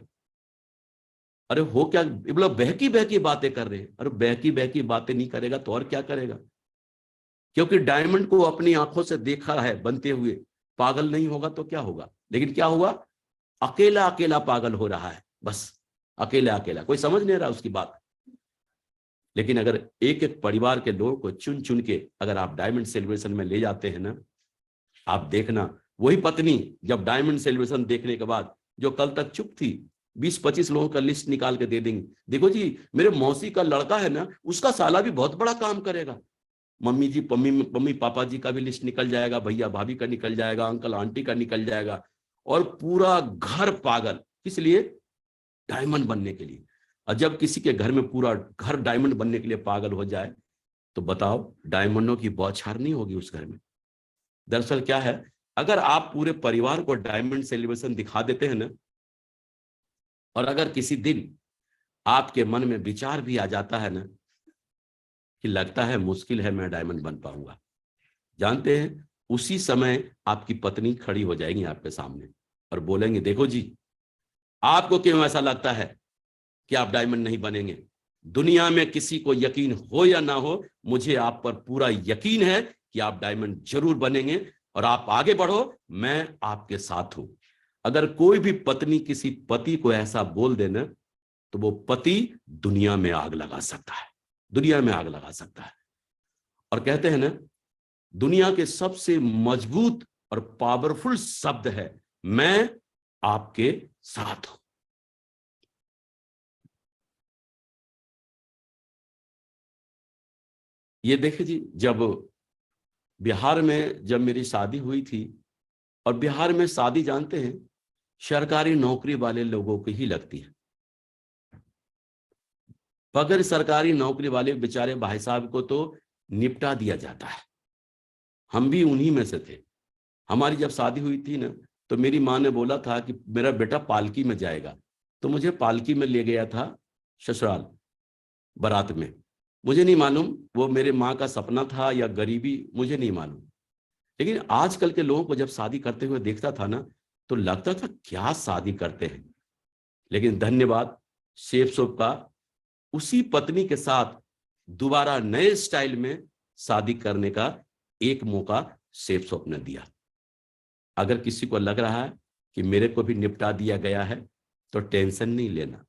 अरे हो क्या, मतलब बहकी बहकी बातें कर रहे हैं। अरे बहकी बहकी बातें नहीं करेगा तो और क्या करेगा, क्योंकि डायमंड को अपनी आंखों से देखा है बनते हुए। पागल नहीं होगा तो क्या होगा, लेकिन क्या हुआ, अकेला अकेला पागल हो रहा है, बस अकेला अकेला, कोई समझ नहीं रहा उसकी बात। लेकिन अगर एक एक परिवार के लोगों को चुन चुन के अगर आप डायमंड सेलिब्रेशन में ले जाते हैं ना, आप देखना वही पत्नी जब डायमंड सेलिब्रेशन देखने के बाद जो कल तक चुप थी, 20-25 लोगों का लिस्ट निकाल के दे देंगे, देखो जी मेरे मौसी का लड़का है ना, उसका साला भी बहुत बड़ा काम करेगा। मम्मी जी मम्मी पापा जी का भी लिस्ट निकल जाएगा, भैया भाभी का निकल जाएगा, अंकल आंटी का निकल जाएगा, और पूरा घर पागल। किस लिए? डायमंड बनने के लिए। और जब किसी के घर में पूरा घर डायमंड बनने के लिए पागल हो जाए तो बताओ डायमंडों की बौछार नहीं होगी उस घर में। दरअसल क्या है, अगर आप पूरे परिवार को डायमंड सेलिब्रेशन दिखा देते हैं ना, और अगर किसी दिन आपके मन में विचार भी आ जाता है ना कि लगता है मुश्किल है मैं डायमंड बन पाऊंगा, जानते हैं उसी समय आपकी पत्नी खड़ी हो जाएगी आपके सामने और बोलेंगे, देखो जी आपको क्यों ऐसा लगता है कि आप डायमंड नहीं बनेंगे? दुनिया में किसी को यकीन हो या ना हो, मुझे आप पर पूरा यकीन है कि आप डायमंड जरूर बनेंगे, और आप आगे बढ़ो, मैं आपके साथ हूं। अगर कोई भी पत्नी किसी पति को ऐसा बोल देना तो वो पति दुनिया में आग लगा सकता है, दुनिया में आग लगा सकता है। और कहते हैं ना, दुनिया के सबसे मजबूत और पावरफुल शब्द है मैं आपके साथ हूं। ये देखिए जी, जब बिहार में जब मेरी शादी हुई थी, और बिहार में शादी जानते हैं सरकारी नौकरी वाले लोगों की ही लगती है। बगैर सरकारी नौकरी वाले बेचारे भाई साहब को तो निपटा दिया जाता है। हम भी उन्हीं में से थे। हमारी जब शादी हुई थी ना, तो मेरी माँ ने बोला था कि मेरा बेटा पालकी में जाएगा, तो मुझे पालकी में ले गया था ससुराल बारात में। मुझे नहीं मालूम वो मेरे माँ का सपना था या गरीबी, मुझे नहीं मालूम। लेकिन आजकल के लोगों को जब शादी करते हुए देखता था ना, तो लगता था क्या शादी करते हैं। लेकिन धन्यवाद शेफ सोप का, उसी पत्नी के साथ दोबारा नए स्टाइल में शादी करने का एक मौका शेफ सोप ने दिया। अगर किसी को लग रहा है कि मेरे को भी निपटा दिया गया है तो टेंशन नहीं लेना,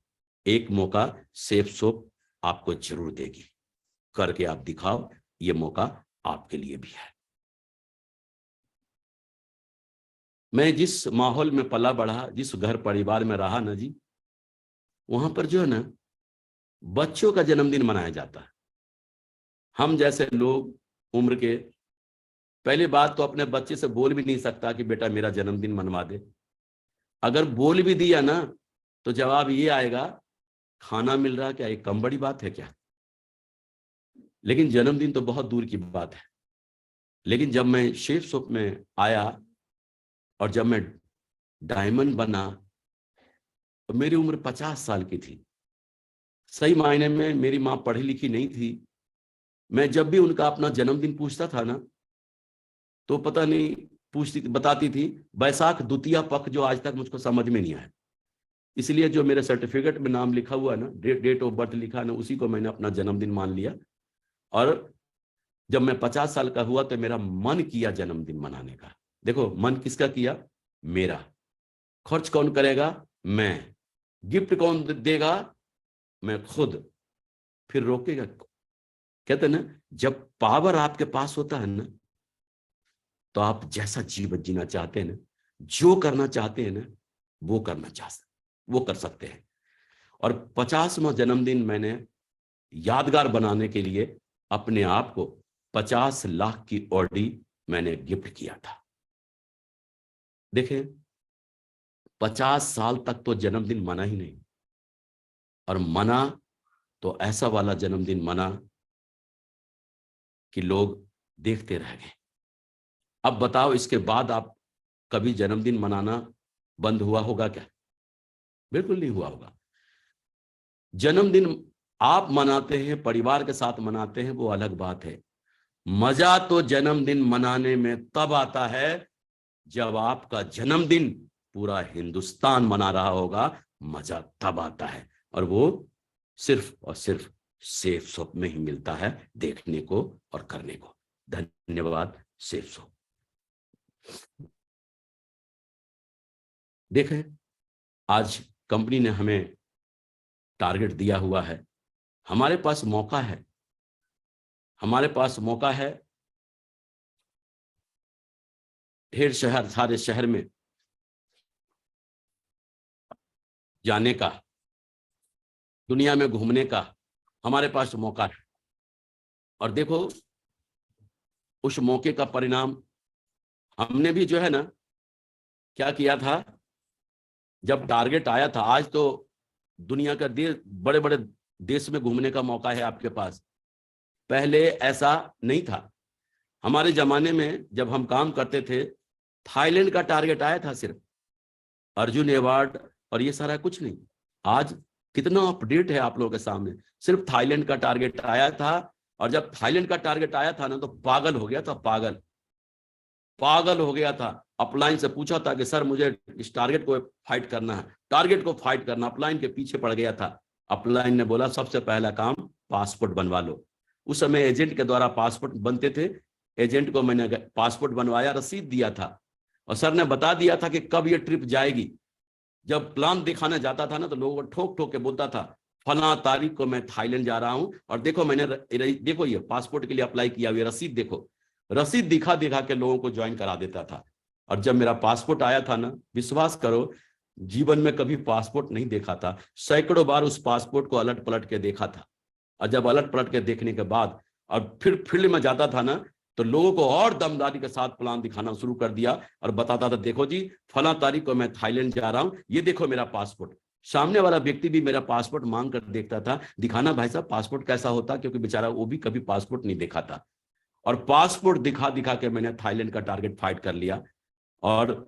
एक मौका शेफ सोप आपको जरूर देगी। करके आप दिखाओ, ये मौका आपके लिए भी है। मैं जिस माहौल में पला बढ़ा, जिस घर परिवार में रहा ना जी, वहां पर जो है ना बच्चों का जन्मदिन मनाया जाता है। हम जैसे लोग उम्र के, पहली बात तो अपने बच्चे से बोल भी नहीं सकता कि बेटा मेरा जन्मदिन मनवा दे। अगर बोल भी दिया ना तो जवाब ये आएगा, खाना मिल रहा क्या, एक कम बड़ी बात है क्या? लेकिन जन्मदिन तो बहुत दूर की बात है। लेकिन जब मैं शेफ शॉप में आया और जब मैं डायमंड बना तो मेरी उम्र 50 साल की थी। सही मायने में मेरी माँ पढ़ी लिखी नहीं थी। मैं जब भी उनका अपना जन्मदिन पूछता था ना, तो पता नहीं पूछती बताती थी बैसाख द्वितीया पक्ष, जो आज तक मुझको समझ में नहीं आया। इसलिए जो मेरे सर्टिफिकेट में नाम लिखा हुआ है ना, डेट ऑफ बर्थ लिखा है ना, उसी को मैंने अपना जन्मदिन मान लिया। और जब मैं 50 साल का हुआ तो मेरा मन किया जन्मदिन मनाने का। देखो मन किसका किया? मेरा। खर्च कौन करेगा? मैं। गिफ्ट कौन देगा? मैं खुद। फिर रोकेगा? कहते हैं ना, जब पावर आपके पास होता है ना, तो आप जैसा जीवन जीना चाहते हैं ना, जो करना चाहते हैं ना, वो वो कर सकते हैं। और 50वां जन्मदिन मैंने यादगार बनाने के लिए अपने आप को 50 लाख की ऑडी मैंने गिफ्ट किया था। देखें 50 साल तक तो जन्मदिन मना ही नहीं, और मना तो ऐसा वाला जन्मदिन मना कि लोग देखते रह गए। अब बताओ इसके बाद आप कभी जन्मदिन मनाना बंद हुआ होगा क्या? बिल्कुल नहीं हुआ होगा। जन्मदिन आप मनाते हैं, परिवार के साथ मनाते हैं, वो अलग बात है। मजा तो जन्मदिन मनाने में तब आता है जब आपका जन्मदिन पूरा हिंदुस्तान मना रहा होगा। मजा तब आता है, और वो सिर्फ और सिर्फ सेफ शॉप में ही मिलता है देखने को और करने को। धन्यवाद सेफ शॉप। देखें आज कंपनी ने हमें टारगेट दिया हुआ है, हमारे पास मौका है, हमारे पास मौका है ढेर सारे शहर में जाने का, दुनिया में घूमने का हमारे पास मौका है। और देखो उस मौके का परिणाम हमने भी जो है ना क्या किया था, जब टारगेट आया था, आज तो दुनिया का बड़े बड़े देश में घूमने का मौका है आपके पास, पहले ऐसा नहीं था। हमारे जमाने में जब हम काम करते थे, थाईलैंड का टारगेट आया था, सिर्फ अर्जुन अवार्ड और ये सारा कुछ नहीं। आज कितना अपडेट है आप लोगों के सामने, सिर्फ थाईलैंड का टारगेट आया था। और जब थाईलैंड का टारगेट आया था ना, तो पागल हो गया था, पागल हो गया था। अपलाइन से पूछा था कि सर मुझे इस टारगेट को फाइट करना है, टारगेट को फाइट करना, अपलाइन के पीछे पड़ गया था। अपलाइन ने बोला सबसे पहला काम पासपोर्ट बनवा लो। उस समय एजेंट के द्वारा पासपोर्ट बनते थे, एजेंट को मैंने पासपोर्ट बनवाया, रसीद दिया था, और सर ने बता दिया था कि कब ये ट्रिप जाएगी। जब प्लान दिखाने जाता था ना, तो लोगों को ठोक ठोक के बोलता था फला तारीख को मैं थाईलैंड जा रहा हूं, और देखो मैंने देखो ये पासपोर्ट के लिए अप्लाई किया हुआ रसीद देखो। रसीद दिखा दिखा के लोगों को ज्वाइन करा देता था। और जब मेरा पासपोर्ट आया था ना, विश्वास करो जीवन में कभी पासपोर्ट नहीं देखा था, सैकड़ों बार उस पासपोर्ट को अलट पलट के देखा था। और जब अलट पलट के देखने के बाद और फिर फील्ड में जाता था ना, तो लोगों को और दमदारी के साथ प्लान दिखाना शुरू कर दिया और बताता था देखो जी फला तारीख को मैं थाईलैंड जा रहा हूं, ये देखो मेरा पासपोर्ट। सामने वाला व्यक्ति भी मेरा पासपोर्ट मांग कर देखता था, दिखाना भाई साहब पासपोर्ट कैसा होता, क्योंकि बेचारा वो भी कभी पासपोर्ट नहीं देखा था। और पासपोर्ट दिखा दिखा के मैंने थाईलैंड का टारगेट फाइट कर लिया, और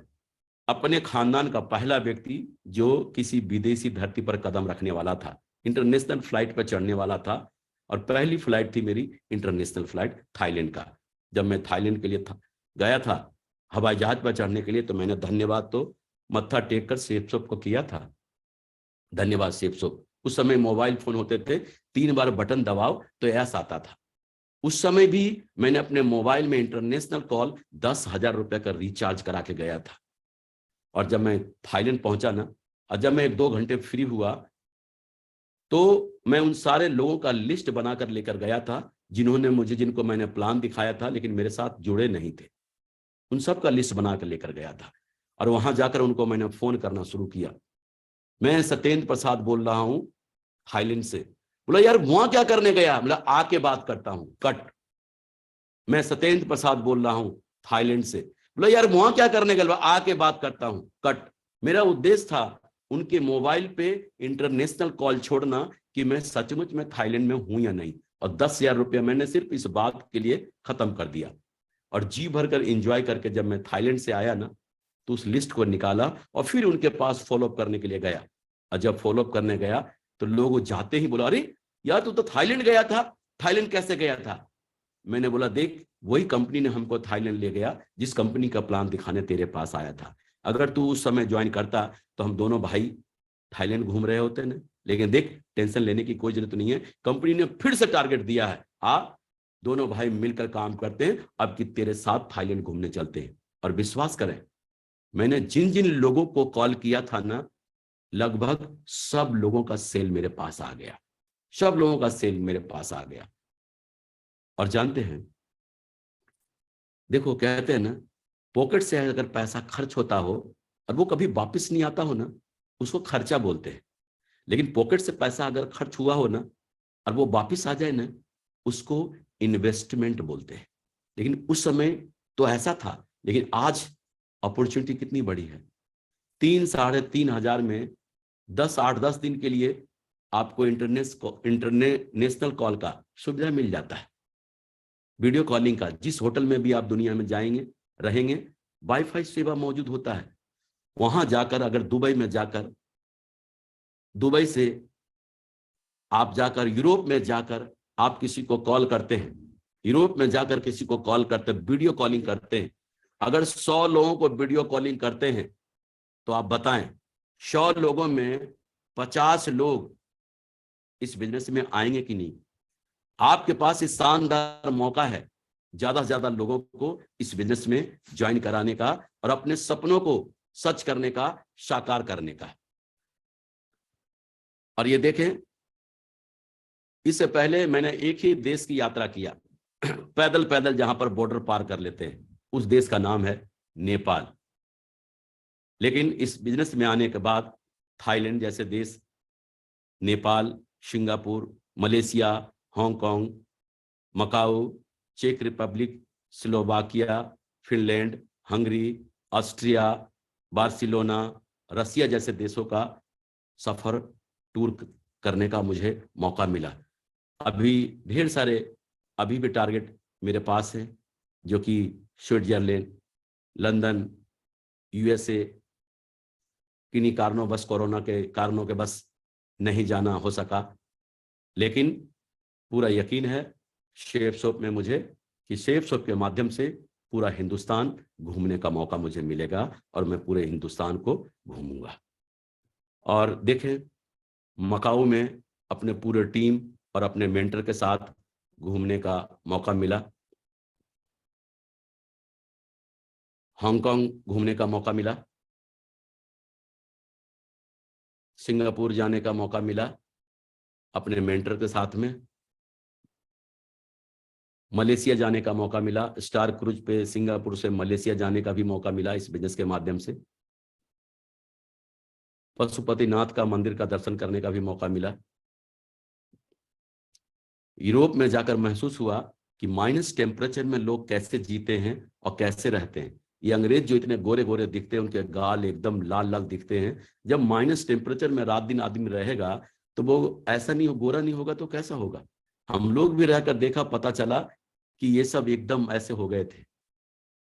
अपने खानदान का पहला व्यक्ति जो किसी विदेशी धरती पर कदम रखने वाला था, इंटरनेशनल फ्लाइट पर चढ़ने वाला था। और पहली फ्लाइट थी मेरी इंटरनेशनल फ्लाइट थाईलैंड का। जब मैं थाईलैंड के लिए गया था हवाई जहाज पर चढ़ने के लिए, तो मैंने धन्यवाद तो मत्था टेक कर सेप्सोप को किया था, धन्यवाद सेप्सोप। उस समय मोबाइल फोन होते थे, 3 बार बटन दबाओ तो ऐसा आता था। उस समय भी मैंने अपने मोबाइल में इंटरनेशनल कॉल 10,000 रुपए का रिचार्ज करा के गया था। और जब मैं थाईलैंड पहुंचा ना, और जब मैं 1-2 घंटे फ्री हुआ, तो मैं उन सारे लोगों का लिस्ट बनाकर लेकर गया था जिनको मैंने प्लान दिखाया था लेकिन मेरे साथ जुड़े नहीं थे, उन सब का लिस्ट बनाकर लेकर गया था। और वहां जाकर उनको मैंने फोन करना शुरू किया, मैं सत्येंद्र प्रसाद बोल रहा हूं थाईलैंड से। बोला यार वहां क्या करने गया, बोला आके बात करता हूं, कट। मैं सत्येंद्र प्रसाद बोल रहा हूं थाईलैंड से। बोला यार वहां क्या करने गया, आके बात करता हूं, कट। मेरा उद्देश्य था उनके मोबाइल पे इंटरनेशनल कॉल छोड़ना कि मैं सचमुच में थाईलैंड में हूं या नहीं। और 10,000 रुपया मैंने सिर्फ इस बात के लिए खत्म कर दिया। और जी भरकर एंजॉय करके जब मैं थाईलैंड से आया ना, तो उस लिस्ट को निकाला और फिर उनके पास फॉलोअप करने के लिए गया। और जब फॉलोअप करने गया तो लोग जाते ही बोला अरे यार तू तो थाईलैंड गया था, थाईलैंड कैसे गया था। मैंने बोला देख वही कंपनी ने हमको थाईलैंड ले गया जिस कंपनी का प्लान दिखाने तेरे पास आया था। अगर तू उस समय ज्वाइन करता तो हम दोनों भाई थाईलैंड घूम रहे होते ना। लेकिन देख टेंशन लेने की कोई जरूरत नहीं है, कंपनी ने फिर से टारगेट दिया है, आप दोनों भाई मिलकर काम करते हैं, अब कि तेरे साथ थाईलैंड घूमने चलते हैं। और विश्वास करें मैंने जिन जिन लोगों को कॉल किया था ना, लगभग सब लोगों का सेल मेरे पास आ गया, सब लोगों का सेल मेरे पास आ गया। और जानते हैं देखो कहते हैं ना, पॉकेट से अगर पैसा खर्च होता हो और वो कभी वापस नहीं आता हो ना, उसको खर्चा बोलते हैं। लेकिन पॉकेट से पैसा अगर खर्च हुआ हो ना और वो वापस आ जाए ना, उसको इन्वेस्टमेंट बोलते हैं। लेकिन उस समय तो ऐसा था, लेकिन आज अपॉर्चुनिटी कितनी बड़ी है। 3-3.5 हजार में 8-10 दिन के लिए आपको इंटरनेशनल कॉल का सुविधा मिल जाता है, वीडियो कॉलिंग का। जिस होटल में भी आप दुनिया में जाएंगे रहेंगे, वाईफाई सेवा मौजूद होता है। वहां जाकर अगर दुबई से आप जाकर यूरोप में जाकर आप किसी को कॉल करते हैं, यूरोप में जाकर किसी को कॉल करते हैं, वीडियो कॉलिंग करते हैं, अगर 100 लोगों को वीडियो कॉलिंग करते हैं तो आप बताएं 100 लोगों में 50 लोग इस बिजनेस में आएंगे कि नहीं। आपके पास इस शानदार मौका है ज्यादा से ज्यादा लोगों को इस बिजनेस में ज्वाइन कराने का और अपने सपनों को सच करने का, साकार करने का। और ये देखें इससे पहले मैंने एक ही देश की यात्रा किया, पैदल पैदल, जहां पर बॉर्डर पार कर लेते हैं, उस देश का नाम है नेपाल। लेकिन इस बिजनेस में आने के बाद थाईलैंड जैसे देश, Nepal, Singapore, Malaysia, Hong Kong, Macau, चेक Republic, Slovakia, Finland, Hungary, Austria, Barcelona, Russia जैसे देशों का सफर टूर करने का मुझे मौका मिला। अभी ढेर सारे अभी भी टारगेट मेरे पास हैं, जो कि स्विट्जरलैंड, लंदन, यूएसए, किन्हीं कारणों बस कोरोना के कारणों के बस नहीं जाना हो सका। लेकिन पूरा यकीन है शेफ शॉप में मुझे कि शेफ शॉप के माध्यम से पूरा हिंदुस्तान घूमने का मौका मुझे मिलेगा और मैं पूरे हिंदुस्तान को घूमूंगा। और देखें, मकाऊ में अपने पूरे टीम और अपने मेंटर के साथ घूमने का मौका मिला, हांगकांग घूमने का मौका मिला, सिंगापुर जाने का मौका मिला अपने मेंटर के साथ में, मलेशिया जाने का मौका मिला, स्टार क्रूज पे सिंगापुर से मलेशिया जाने का भी मौका मिला इस बिजनेस के माध्यम से, पशुपतिनाथ का मंदिर का दर्शन करने का भी मौका मिला। यूरोप में जाकर महसूस हुआ कि माइनस टेम्परेचर में लोग कैसे जीते हैं और कैसे रहते हैं। ये अंग्रेज जो इतने गोरे गोरे दिखते हैं, उनके गाल एकदम लाल लाल दिखते हैं, जब माइनस टेम्परेचर में रात दिन आदमी रहेगा तो वो ऐसा नहीं हो, गोरा नहीं होगा तो कैसा होगा। हम लोग भी रहकर देखा, पता चला कि ये सब एकदम ऐसे हो गए थे।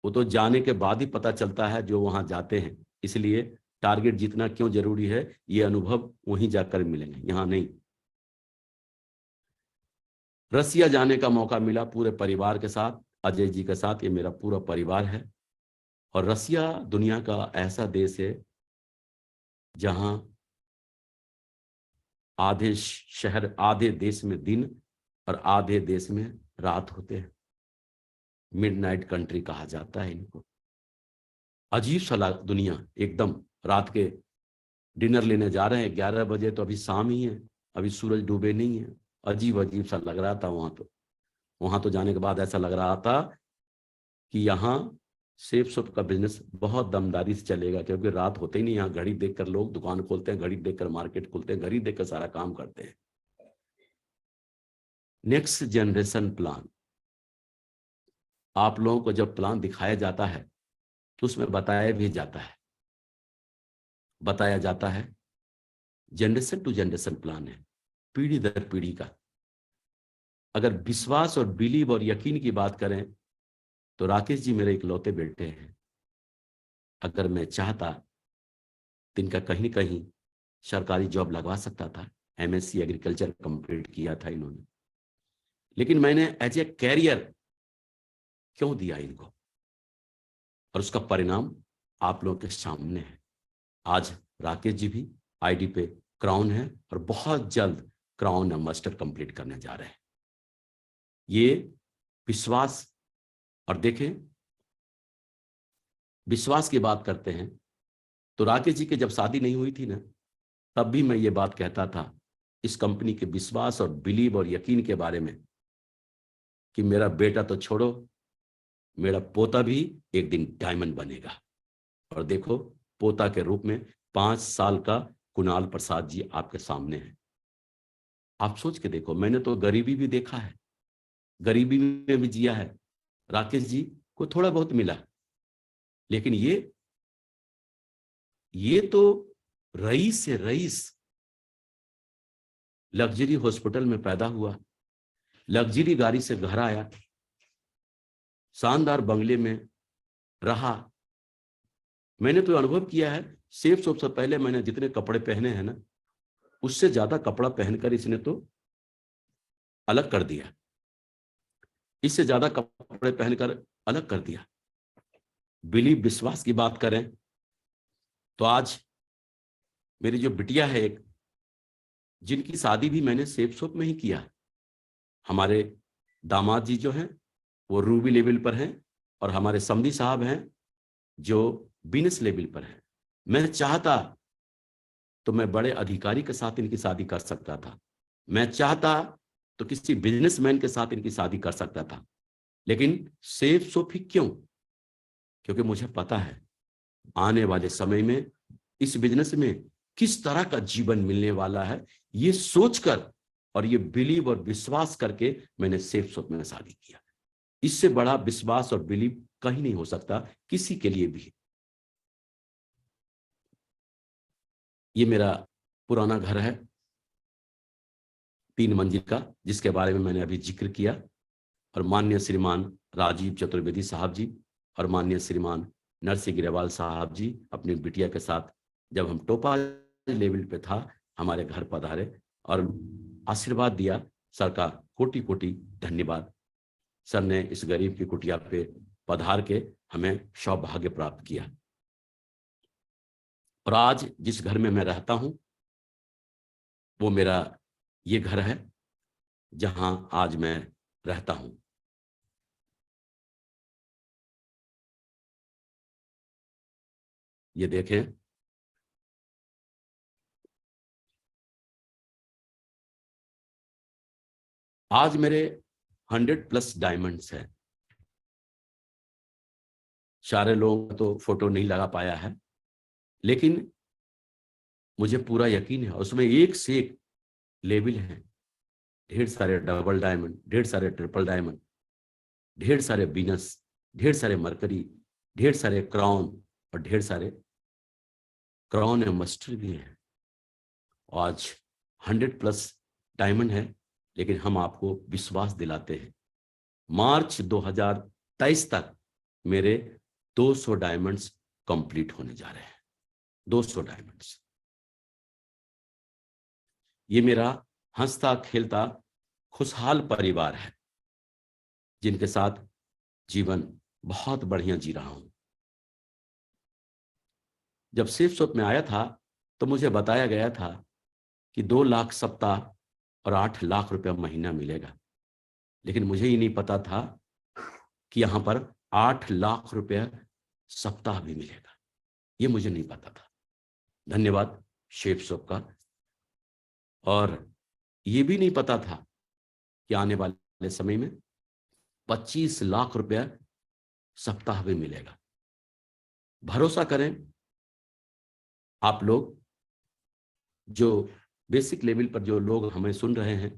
वो तो जाने के बाद ही पता चलता है जो वहां जाते हैं। इसलिए टारगेट जीतना क्यों जरूरी है, ये अनुभव वहीं जाकर मिलेंगे, यहाँ नहीं। रसिया जाने का मौका मिला पूरे परिवार के साथ, अजय जी के साथ, ये मेरा पूरा परिवार है। और रसिया दुनिया का ऐसा देश है जहां आधे शहर, आधे देश में दिन और आधे देश में रात होते हैं। मिडनाइट कंट्री कहा जाता है इनको। अजीब सा दुनिया, एकदम रात के डिनर लेने जा रहे हैं 11 बजे तो अभी शाम ही है, अभी सूरज डूबे नहीं है। अजीब अजीब सा लग रहा था वहां तो जाने के बाद ऐसा लग रहा था कि यहाँ सेफ शॉप का बिजनेस बहुत दमदारी से चलेगा, क्योंकि रात होते ही नहीं, यहाँ घड़ी देखकर लोग दुकान खोलते हैं, घड़ी देखकर मार्केट खोलते हैं, घड़ी देखकर सारा काम करते हैं। नेक्स्ट जनरेशन प्लान, आप लोगों को जब प्लान दिखाया जाता है तो उसमें बताया जाता है जनरेशन टू जनरेशन प्लान है, पीढ़ी दर पीढ़ी का। अगर विश्वास और बिलीव और यकीन की बात करें तो राकेश जी मेरे इकलौते बेटे हैं। अगर मैं चाहता तो इनका कहीं न कहीं सरकारी जॉब लगवा सकता था। एमएससी एग्रीकल्चर कंप्लीट किया था इन्होंने, लेकिन मैंने एज ए कैरियर क्यों दिया इनको, और उसका परिणाम आप लोगों के सामने है। आज राकेश जी भी आईडी पे क्राउन है और बहुत जल्द क्राउन मास्टर कंप्लीट करने जा रहे हैं। ये विश्वास, और देखें विश्वास की बात करते हैं तो राकेश जी की जब शादी नहीं हुई थी ना, तब भी मैं ये बात कहता था इस कंपनी के विश्वास और बिलीव और यकीन के बारे में कि मेरा बेटा तो छोड़ो, मेरा पोता भी एक दिन डायमंड बनेगा। और देखो, पोता के रूप में 5 साल का कुणाल प्रसाद जी आपके सामने हैं। आप सोच के देखो, मैंने तो गरीबी भी देखा है, गरीबी में भी जिया है। राकेश जी को थोड़ा बहुत मिला, लेकिन ये तो रईस से रईस, लग्जरी हॉस्पिटल में पैदा हुआ, लग्जरी गाड़ी से घर आया, शानदार बंगले में रहा। मैंने तो अनुभव किया है, सेफ शॉप से पहले मैंने जितने कपड़े पहने हैं ना, उससे ज्यादा कपड़ा पहनकर इसने तो अलग कर दिया, इससे ज्यादा कपड़े पहनकर अलग कर दिया। बिलीव, विश्वास की बात करें तो आज मेरी जो बिटिया है एक, जिनकी शादी भी मैंने सेफ शॉप में ही किया। हमारे दामाद जी जो हैं वो रूबी लेवल पर हैं, और हमारे समधी साहब हैं जो बिजनेस लेवल पर हैं। मैं चाहता तो मैं बड़े अधिकारी के साथ इनकी शादी कर सकता था। मैं चाहता तो किसी बिजनेसमैन के साथ इनकी शादी कर सकता था, लेकिन सेफ सोफी क्यों? क्योंकि मुझे पता है आने वाले समय में इस बिजनेस में किस तरह का जीवन मिलने वाला है, ये सोचकर और ये बिलीव और विश्वास करके मैंने सेफ सोप में शादी किया। इससे बड़ा विश्वास और बिलीव कहीं नहीं हो सकता किसी के लिए भी। ये मेरा पुराना घर है 3 मंजिल का, जिसके बारे में मैंने अभी जिक्र किया, और माननीय श्रीमान राजीव चतुर्वेदी साहब जी और माननीय श्रीमान नरसिंह गिरेवाल साहब जी अपनी बिटिया के साथ जब हम टोपा लेवल पे था हमारे घर पधारे और आशीर्वाद दिया। सर का कोटि कोटि धन्यवाद। सर ने इस गरीब की कुटिया पे पधार के हमें सौभाग्य प्राप्त किया। और आज जिस घर में मैं रहता हूं वो मेरा ये घर है जहां आज मैं रहता हूं। ये देखें, आज मेरे 100+ डायमंड्स हैं। सारे लोग तो फोटो नहीं लगा पाया है, लेकिन मुझे पूरा यकीन है उसमें एक से एक लेवल है। ढेर सारे डबल डायमंड, ढेर सारे ट्रिपल डायमंड, ढेर सारे बीनस, ढेर सारे मरकरी, ढेर सारे क्राउन और ढेर सारे क्राउन एम्बेसडर भी हैं। आज 100+ डायमंड है, लेकिन हम आपको विश्वास दिलाते हैं मार्च 2023 तक मेरे 200 डायमंड्स कंप्लीट होने जा रहे हैं। 200 डायमंड्स। ये मेरा हंसता खेलता खुशहाल परिवार है जिनके साथ जीवन बहुत बढ़िया जी रहा हूं। जब सेफ शॉप में आया था तो मुझे बताया गया था कि 2 लाख सप्ताह और 8 लाख रुपया महीना मिलेगा, लेकिन मुझे ही नहीं पता था कि यहां पर 8 लाख रुपया सप्ताह भी मिलेगा। ये मुझे नहीं पता था। धन्यवाद शेफ शॉप का। और ये भी नहीं पता था कि आने वाले समय में 25 लाख रुपया सप्ताह भी मिलेगा। भरोसा करें आप लोग, जो बेसिक लेवल पर जो लोग हमें सुन रहे हैं,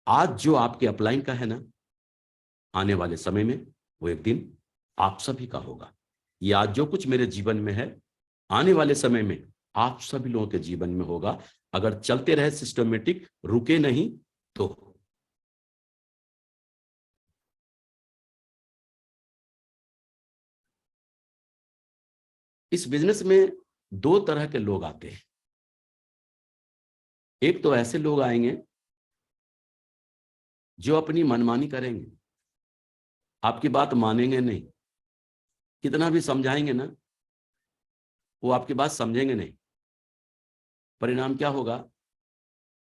आज जो आपके अपलाइन का है ना, आने वाले समय में वो एक दिन आप सभी का होगा। ये आज जो कुछ मेरे जीवन में है, आने वाले समय में आप सभी लोगों के जीवन में होगा, अगर चलते रहे सिस्टमेटिक, रुके नहीं तो। इस बिजनेस में 2 तरह के लोग आते हैं। एक तो ऐसे लोग आएंगे जो अपनी मनमानी करेंगे, आपकी बात मानेंगे नहीं, कितना भी समझाएंगे ना वो आपकी बात समझेंगे नहीं। परिणाम क्या होगा?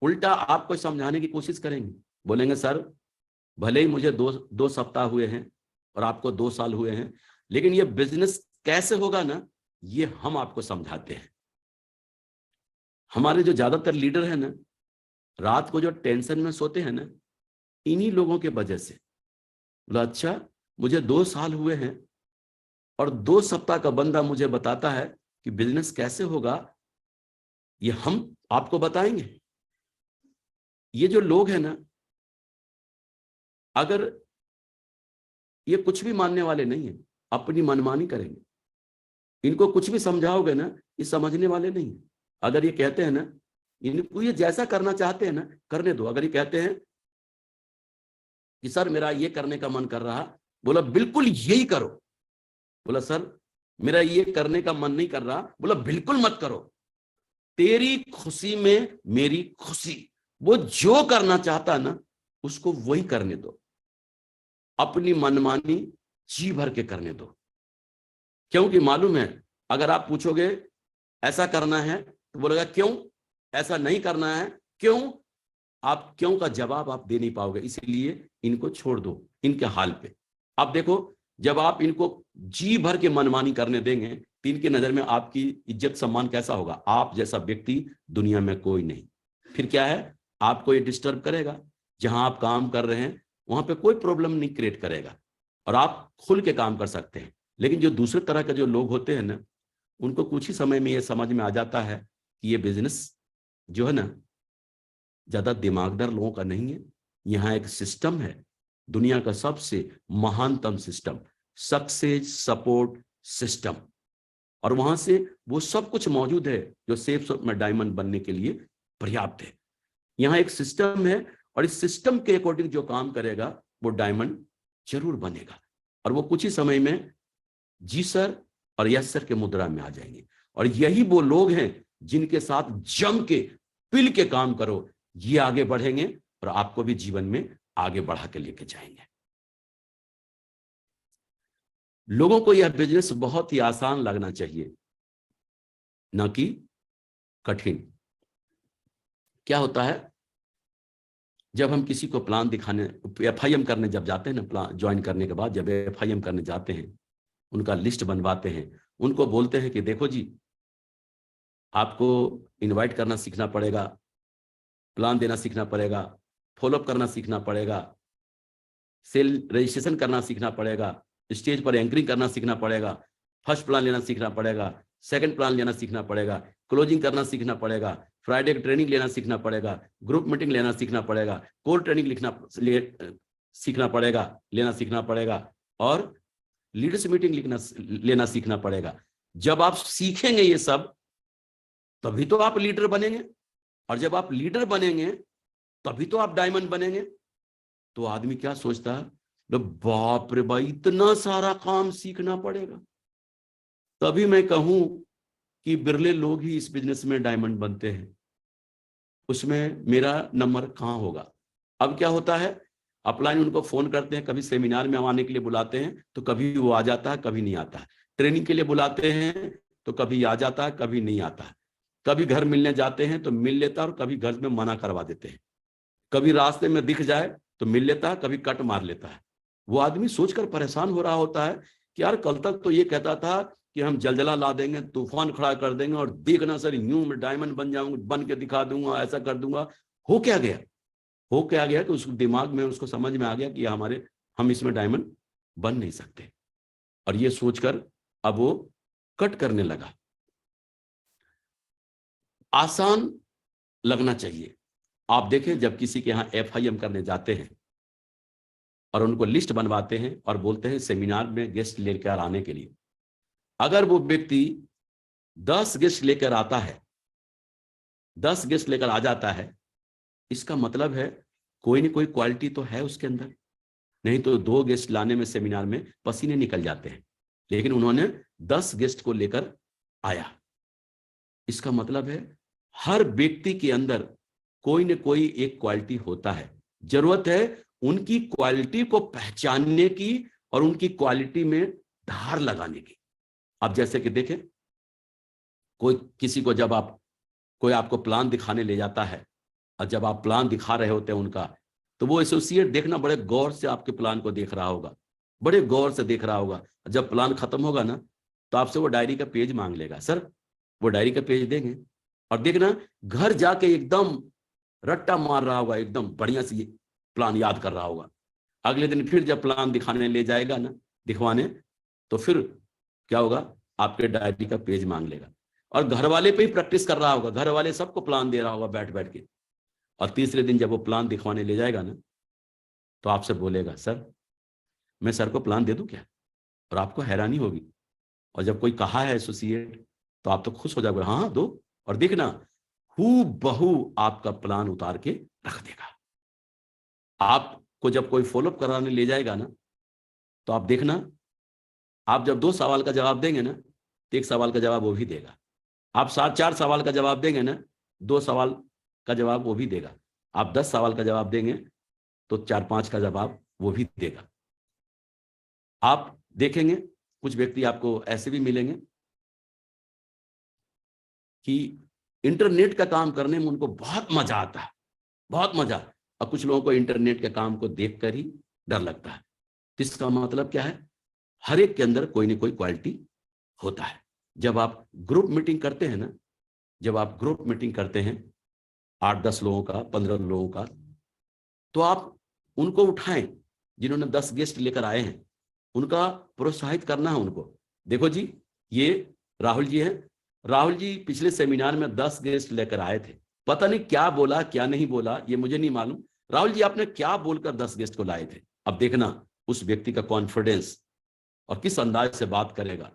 उल्टा आपको समझाने की कोशिश करेंगे, बोलेंगे सर भले ही मुझे 2 सप्ताह हुए हैं और आपको 2 साल हुए हैं, लेकिन ये बिजनेस कैसे होगा ना, ये हम आपको समझाते हैं। हमारे जो ज्यादातर लीडर हैं ना, रात को जो टेंशन में सोते हैं ना, इन्हीं लोगों के वजह से। बोला अच्छा मुझे 2 साल हुए हैं और 2 सप्ताह का बंदा मुझे बताता है कि बिजनेस कैसे होगा, ये हम आपको बताएंगे। ये जो लोग हैं ना, अगर ये कुछ भी मानने वाले नहीं है, अपनी मनमानी करेंगे। इनको कुछ भी समझाओगे ना, ये समझने वाले नहीं है। अगर ये कहते हैं ना, इनको ये जैसा करना चाहते हैं ना करने दो। अगर ये कहते हैं कि सर मेरा ये करने का मन कर रहा, बोला बिल्कुल यही करो। बोला सर मेरा ये करने का मन नहीं कर रहा, बोला बिल्कुल मत करो। तेरी खुशी में मेरी खुशी। वो जो करना चाहता है ना उसको वही करने दो, अपनी मनमानी जी भर के करने दो। क्योंकि मालूम है अगर आप पूछोगे ऐसा करना है तो बोलेगा क्यों, ऐसा नहीं करना है क्यों। आप क्यों का जवाब आप दे नहीं पाओगे, इसलिए इनको छोड़ दो इनके हाल पे। आप देखो जब आप इनको जी भर के मनमानी करने देंगे तो इनकी नजर में आपकी इज्जत सम्मान कैसा होगा? आप जैसा व्यक्ति दुनिया में कोई नहीं। फिर क्या है, आपको ये डिस्टर्ब करेगा, जहां आप काम कर रहे हैं वहां पे कोई प्रॉब्लम नहीं क्रिएट करेगा और आप खुल के काम कर सकते हैं। लेकिन जो दूसरे तरह के जो लोग होते हैं ना, उनको कुछ ही समय में ये समझ में आ जाता है कि ये बिजनेस जो है ना ज्यादा दिमागदार लोगों का नहीं है। यहाँ एक सिस्टम है, दुनिया का सबसे महानतम सिस्टम, सक्सेस सपोर्ट सिस्टम, और वहां से वो सब कुछ मौजूद है जो सेफ में डायमंड बनने के लिए पर्याप्त है। यहाँ एक सिस्टम है और इस सिस्टम के अकॉर्डिंग जो काम करेगा वो डायमंड जरूर बनेगा, और वो कुछ ही समय में जी सर और यस सर के मुद्रा में आ जाएंगे। और यही वो लोग हैं जिनके साथ जम के पिल के काम करो, ये आगे बढ़ेंगे और आपको भी जीवन में आगे बढ़ा के लेके जाएंगे। लोगों को यह बिजनेस बहुत ही आसान लगना चाहिए, ना कि कठिन। क्या होता है, जब हम किसी को प्लान दिखाने FIM करने जब जाते हैं ना, प्लान ज्वाइन करने के बाद जब FIM करने जाते हैं, उनका लिस्ट बनवाते हैं, उनको बोलते हैं कि देखो जी, आपको इनवाइट करना सीखना पड़ेगा, प्लान देना सीखना पड़ेगा, फॉलोअप करना सीखना पड़ेगा, सेल रजिस्ट्रेशन करना सीखना पड़ेगा, स्टेज पर एंकरिंग करना सीखना पड़ेगा, फर्स्ट प्लान लेना सीखना पड़ेगा, सेकंड प्लान लेना सीखना पड़ेगा, क्लोजिंग करना सीखना पड़ेगा, फ्राइडे की ट्रेनिंग लेना सीखना पड़ेगा, ग्रुप मीटिंग लेना सीखना पड़ेगा, कोर ट्रेनिंग सीखना पड़ेगा, लेना सीखना पड़ेगा, और लीडर्स मीटिंग लेना सीखना पड़ेगा। जब आप सीखेंगे ये सब, तभी तो आप लीडर बनेंगे, और जब आप लीडर बनेंगे तभी तो आप डायमंड बनेंगे। तो आदमी क्या सोचता है, बाप रे भाई, इतना सारा काम सीखना पड़ेगा। तभी मैं कहूं कि बिरले लोग ही इस बिजनेस में डायमंड बनते हैं, उसमें मेरा नंबर कहां होगा। अब क्या होता है, अपलाइन उनको फोन करते हैं, कभी सेमिनार में आने के लिए बुलाते हैं तो कभी वो आ जाता है, कभी नहीं आता है, ट्रेनिंग के लिए बुलाते हैं तो कभी आ जाता है, कभी नहीं आता है, कभी घर मिलने जाते हैं तो मिल लेता है और कभी घर में मना करवा देते हैं, कभी रास्ते में दिख जाए तो मिल लेता है, कभी कट मार लेता है। वो आदमी सोचकर परेशान हो रहा होता है कि यार कल तक तो ये कहता था कि हम जलजला ला देंगे, तूफान खड़ा कर देंगे, और देखना सर यूं मैं डायमंड बन जाऊंगा, बन के दिखा दूंगा, ऐसा कर दूंगा। हो क्या गया, हो क्या गया कि उसको दिमाग में उसको समझ में आ गया कि हम इसमें डायमंड बन नहीं सकते, और ये सोचकर अब वो कट करने लगा। आसान लगना चाहिए। आप देखें, जब किसी के यहाँ FIM करने जाते हैं और उनको लिस्ट बनवाते हैं और बोलते हैं सेमिनार में गेस्ट लेकर आने के लिए, अगर वो व्यक्ति 10 गेस्ट लेकर आता है, 10 गेस्ट लेकर आ जाता है, इसका मतलब है कोई ना कोई क्वालिटी तो है उसके अंदर, नहीं तो 2 गेस्ट लाने में सेमिनार में पसीने निकल जाते हैं, लेकिन उन्होंने 10 गेस्ट को लेकर आया। इसका मतलब है हर व्यक्ति के अंदर कोई न कोई एक क्वालिटी होता है, जरूरत है उनकी क्वालिटी को पहचानने की और उनकी क्वालिटी में धार लगाने की। अब जैसे कि देखें, कोई आपको प्लान दिखाने ले जाता है, और जब आप प्लान दिखा रहे होते हैं उनका, तो वो एसोसिएट देखना बड़े गौर से आपके प्लान को देख रहा होगा, बड़े गौर से देख रहा होगा। जब प्लान खत्म होगा ना, तो आपसे वो डायरी का पेज मांग लेगा, सर वो डायरी का पेज देंगे, और देखना घर जाके एकदम रट्टा मार रहा होगा, एकदम बढ़िया से प्लान याद कर रहा होगा। अगले दिन फिर जब प्लान दिखाने ले जाएगा ना, दिखवाने, तो फिर क्या होगा, आपके डायरी का पेज मांग लेगा, और घर वाले पे ही प्रैक्टिस कर रहा होगा, घर वाले सबको प्लान दे रहा होगा बैठ बैठ के। और तीसरे दिन जब वो प्लान दिखवाने ले जाएगा ना, तो आपसे बोलेगा, सर मैं सर को प्लान दे दूं क्या, और आपको हैरानी होगी। और जब कोई कहा है एसोसिएट, तो आप तो खुश हो जाओगे, हाँ दो, और देखना हू बहू आपका प्लान उतार के रख देगा। आपको जब कोई फॉलोअप कराने ले जाएगा ना, तो आप देखना, आप जब 2 सवाल का जवाब देंगे ना, तो 1 सवाल का जवाब वो भी देगा। आप 4 सवाल का जवाब देंगे ना, 2 सवाल का जवाब वो भी देगा। आप 10 सवाल का जवाब देंगे तो 4-5 का जवाब वो भी देगा। आप देखेंगे कुछ व्यक्ति आपको ऐसे भी मिलेंगे कि इंटरनेट का काम करने में उनको बहुत मजा आता है, बहुत मजा, और कुछ लोगों को इंटरनेट के काम को देखकर ही डर लगता है। इसका मतलब क्या है, हर एक के अंदर कोई ना कोई क्वालिटी होता है। जब आप ग्रुप मीटिंग करते हैं ना, जब आप ग्रुप मीटिंग करते हैं, 8-10 लोगों का, 15 लोगों का, तो आप उनको उठाएं। जिन्होंने 10 गेस्ट लेकर आए हैं उनका प्रोत्साहित करना है उनको। देखो जी, ये राहुल जी हैं। राहुल जी पिछले सेमिनार में 10 गेस्ट लेकर आए थे। पता नहीं क्या बोला क्या नहीं बोला, ये मुझे नहीं मालूम। राहुल जी आपने क्या बोलकर 10 गेस्ट को लाए थे? अब देखना उस व्यक्ति का कॉन्फिडेंस और किस अंदाज से बात करेगा।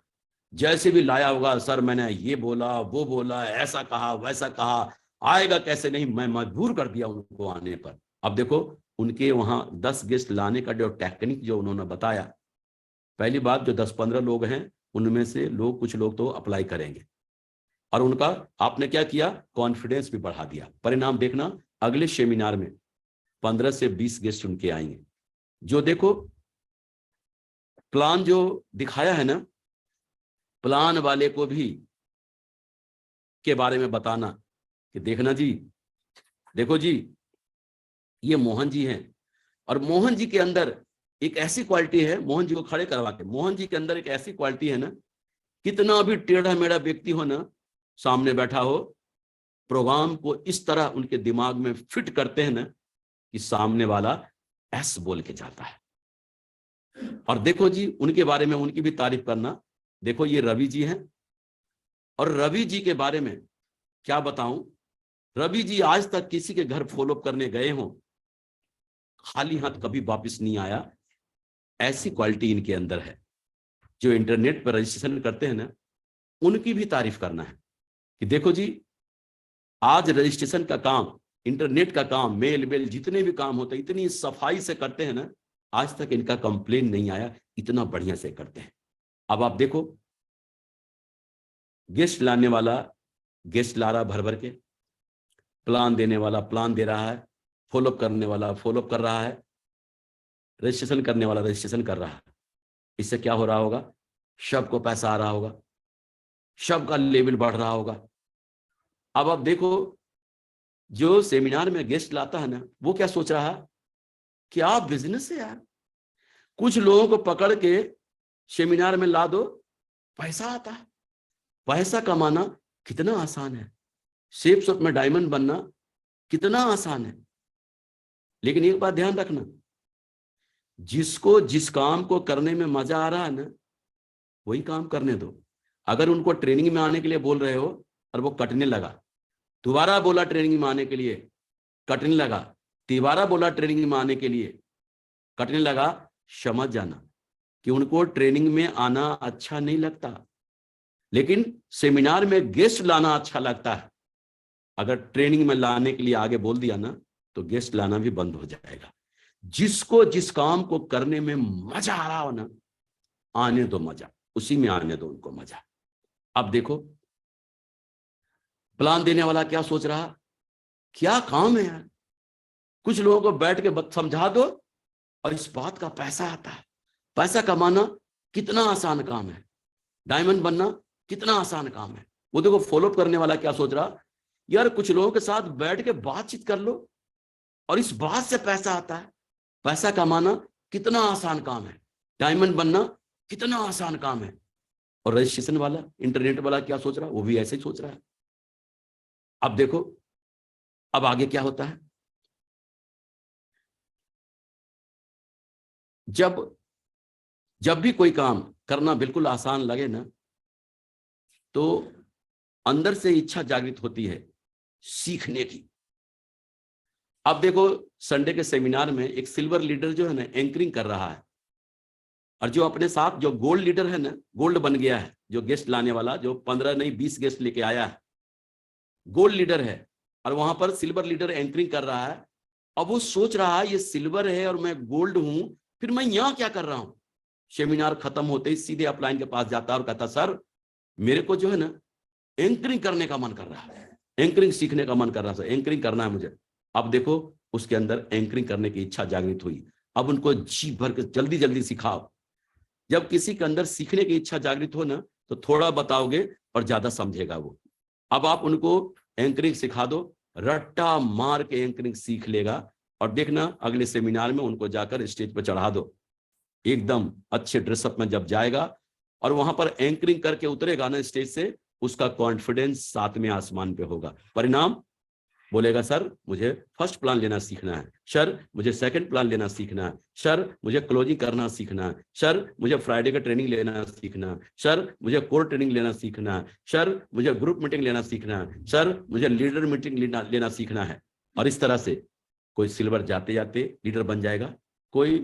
जैसे भी लाया होगा, सर मैंने ये बोला वो बोला, ऐसा कहा वैसा कहा, आएगा कैसे नहीं, मैं मजबूर कर दिया उनको आने पर। अब देखो उनके वहां 10 गेस्ट लाने का जो टेक्निक जो उन्होंने बताया, पहली बात जो 10-15 लोग हैं उनमें से लोग, कुछ लोग तो अप्लाई करेंगे, और उनका आपने क्या किया, कॉन्फिडेंस भी बढ़ा दिया। परिणाम देखना अगले सेमिनार में 15 से 20 गेस्ट उनके आएंगे। जो देखो प्लान जो दिखाया है ना, प्लान वाले को भी के बारे में बताना कि देखना जी, देखो जी ये मोहन जी हैं, और मोहन जी के अंदर एक ऐसी क्वालिटी है, मोहन जी को खड़े करवा के, मोहन जी के अंदर एक ऐसी क्वालिटी है ना, कितना भी टेढ़ा मेढ़ा व्यक्ति हो ना, सामने बैठा हो, प्रोग्राम को इस तरह उनके दिमाग में फिट करते हैं ना कि सामने वाला एस बोल के जाता है। और देखो जी उनके बारे में उनकी भी तारीफ करना। देखो ये रवि जी हैं, और रवि जी के बारे में क्या बताऊं, रवि जी आज तक किसी के घर फॉलो अप करने गए हों, खाली हाथ कभी वापस नहीं आया। ऐसी क्वालिटी इनके अंदर है। जो इंटरनेट पर रजिस्ट्रेशन करते हैं ना, उनकी भी तारीफ करना है कि देखो जी आज रजिस्ट्रेशन का काम, इंटरनेट का काम, मेल बेल जितने भी काम होते हैं इतनी सफाई से करते हैं ना, आज तक इनका कंप्लेन नहीं आया, इतना बढ़िया से करते हैं। अब आप देखो गेस्ट लाने वाला गेस्ट ला रहा भर भर के, प्लान देने वाला प्लान दे रहा है, फॉलोअप करने वाला फॉलोअप कर रहा है, रजिस्ट्रेशन करने वाला रजिस्ट्रेशन कर रहा है। इससे क्या हो रहा होगा, सबको पैसा आ रहा होगा, सबका लेवल बढ़ रहा होगा। अब आप देखो जो सेमिनार में गेस्ट लाता है ना, वो क्या सोच रहा है, क्या बिजनेस है यार, कुछ लोगों को पकड़ के सेमिनार में ला दो, पैसा आता है। पैसा कमाना कितना आसान है, शेप शॉप में डायमंड बनना कितना आसान है। लेकिन एक बात ध्यान रखना, जिसको जिस काम को करने में मजा आ रहा है ना, वही काम करने दो। अगर उनको ट्रेनिंग में आने के लिए बोल रहे हो और वो कटने लगा, दोबारा बोला ट्रेनिंग में आने के लिए, कटने लगा, तिबारा बोला ट्रेनिंग में आने के लिए, कटने लगा, समझ जाना कि उनको ट्रेनिंग में आना अच्छा नहीं लगता, लेकिन सेमिनार में गेस्ट लाना अच्छा लगता है। अगर ट्रेनिंग में लाने के लिए आगे बोल दिया ना, तो गेस्ट लाना भी बंद हो जाएगा। जिसको जिस काम को करने में मजा आ रहा हो ना, आने दो मजा, उसी में आने दो उनको मजा। अब देखो प्लान देने वाला क्या सोच रहा, क्या काम है यार, कुछ लोगों को बैठ के समझा दो और इस बात का पैसा आता है। पैसा कमाना कितना आसान काम है, डायमंड बनना कितना आसान काम है। वो देखो फॉलोअप करने वाला क्या सोच रहा, यार कुछ लोगों के साथ बैठ के बातचीत कर लो और इस बात से पैसा आता है। पैसा कमाना कितना आसान काम है, डायमंड बनना कितना आसान काम है। और रजिस्ट्रेशन वाला, इंटरनेट वाला क्या सोच रहा, वो भी ऐसे ही सोच रहा है। अब देखो अब आगे क्या होता है, जब भी कोई काम करना बिल्कुल आसान लगे ना, तो अंदर से इच्छा जागृत होती है सीखने की। अब देखो संडे के सेमिनार में एक सिल्वर लीडर जो है ना, एंकरिंग कर रहा है, और जो अपने साथ जो गोल्ड लीडर है ना, गोल्ड बन गया है, जो गेस्ट लाने वाला, जो 15 नहीं 20 गेस्ट लेके आया है, गोल्ड लीडर है, और वहां पर सिल्वर लीडर एंकरिंग कर रहा है। अब वो सोच रहा है ये सिल्वर है और मैं गोल्ड हूं, फिर मैं यहां क्या कर रहा हूं। सेमिनार खत्म होते ही सीधे अपलाइन के पास जाता है और कहता, सर मेरे को जो है ना एंकरिंग करने का मन कर रहा है, एंकरिंग सीखने का मन कर रहा है, एंकरिंग करना है मुझे। अब देखो उसके अंदर एंकरिंग करने की इच्छा जागृत हुई। अब उनको जी भर के जल्दी जल्दी सिखाओ। जब किसी के अंदर सीखने की इच्छा जागृत हो ना, तो थोड़ा बताओगे और ज्यादा समझेगा वो। अब आप उनको एंकरिंग सिखा दो, रट्टा मार के एंकरिंग सीख लेगा, और देखना अगले सेमिनार में उनको जाकर स्टेज पर चढ़ा दो, एकदम अच्छे ड्रेसअप में जब जाएगा और वहां पर एंकरिंग करके उतरेगा ना स्टेज से, उसका कॉन्फिडेंस 7वें आसमान पे होगा। परिणाम बोलेगा सर मुझे फर्स्ट प्लान लेना सीखना है, सर मुझे सेकंड प्लान लेना सीखना है, सर मुझे क्लोजिंग करना सीखना है, सर मुझे फ्राइडे का ट्रेनिंग लेना सीखना है, सर मुझे कोर ट्रेनिंग लेना सीखना है, सर मुझे ग्रुप मीटिंग लेना सीखना है, सर मुझे लीडर मीटिंग लेना सीखना है। और इस तरह से कोई सिल्वर जाते जाते लीडर बन जाएगा, कोई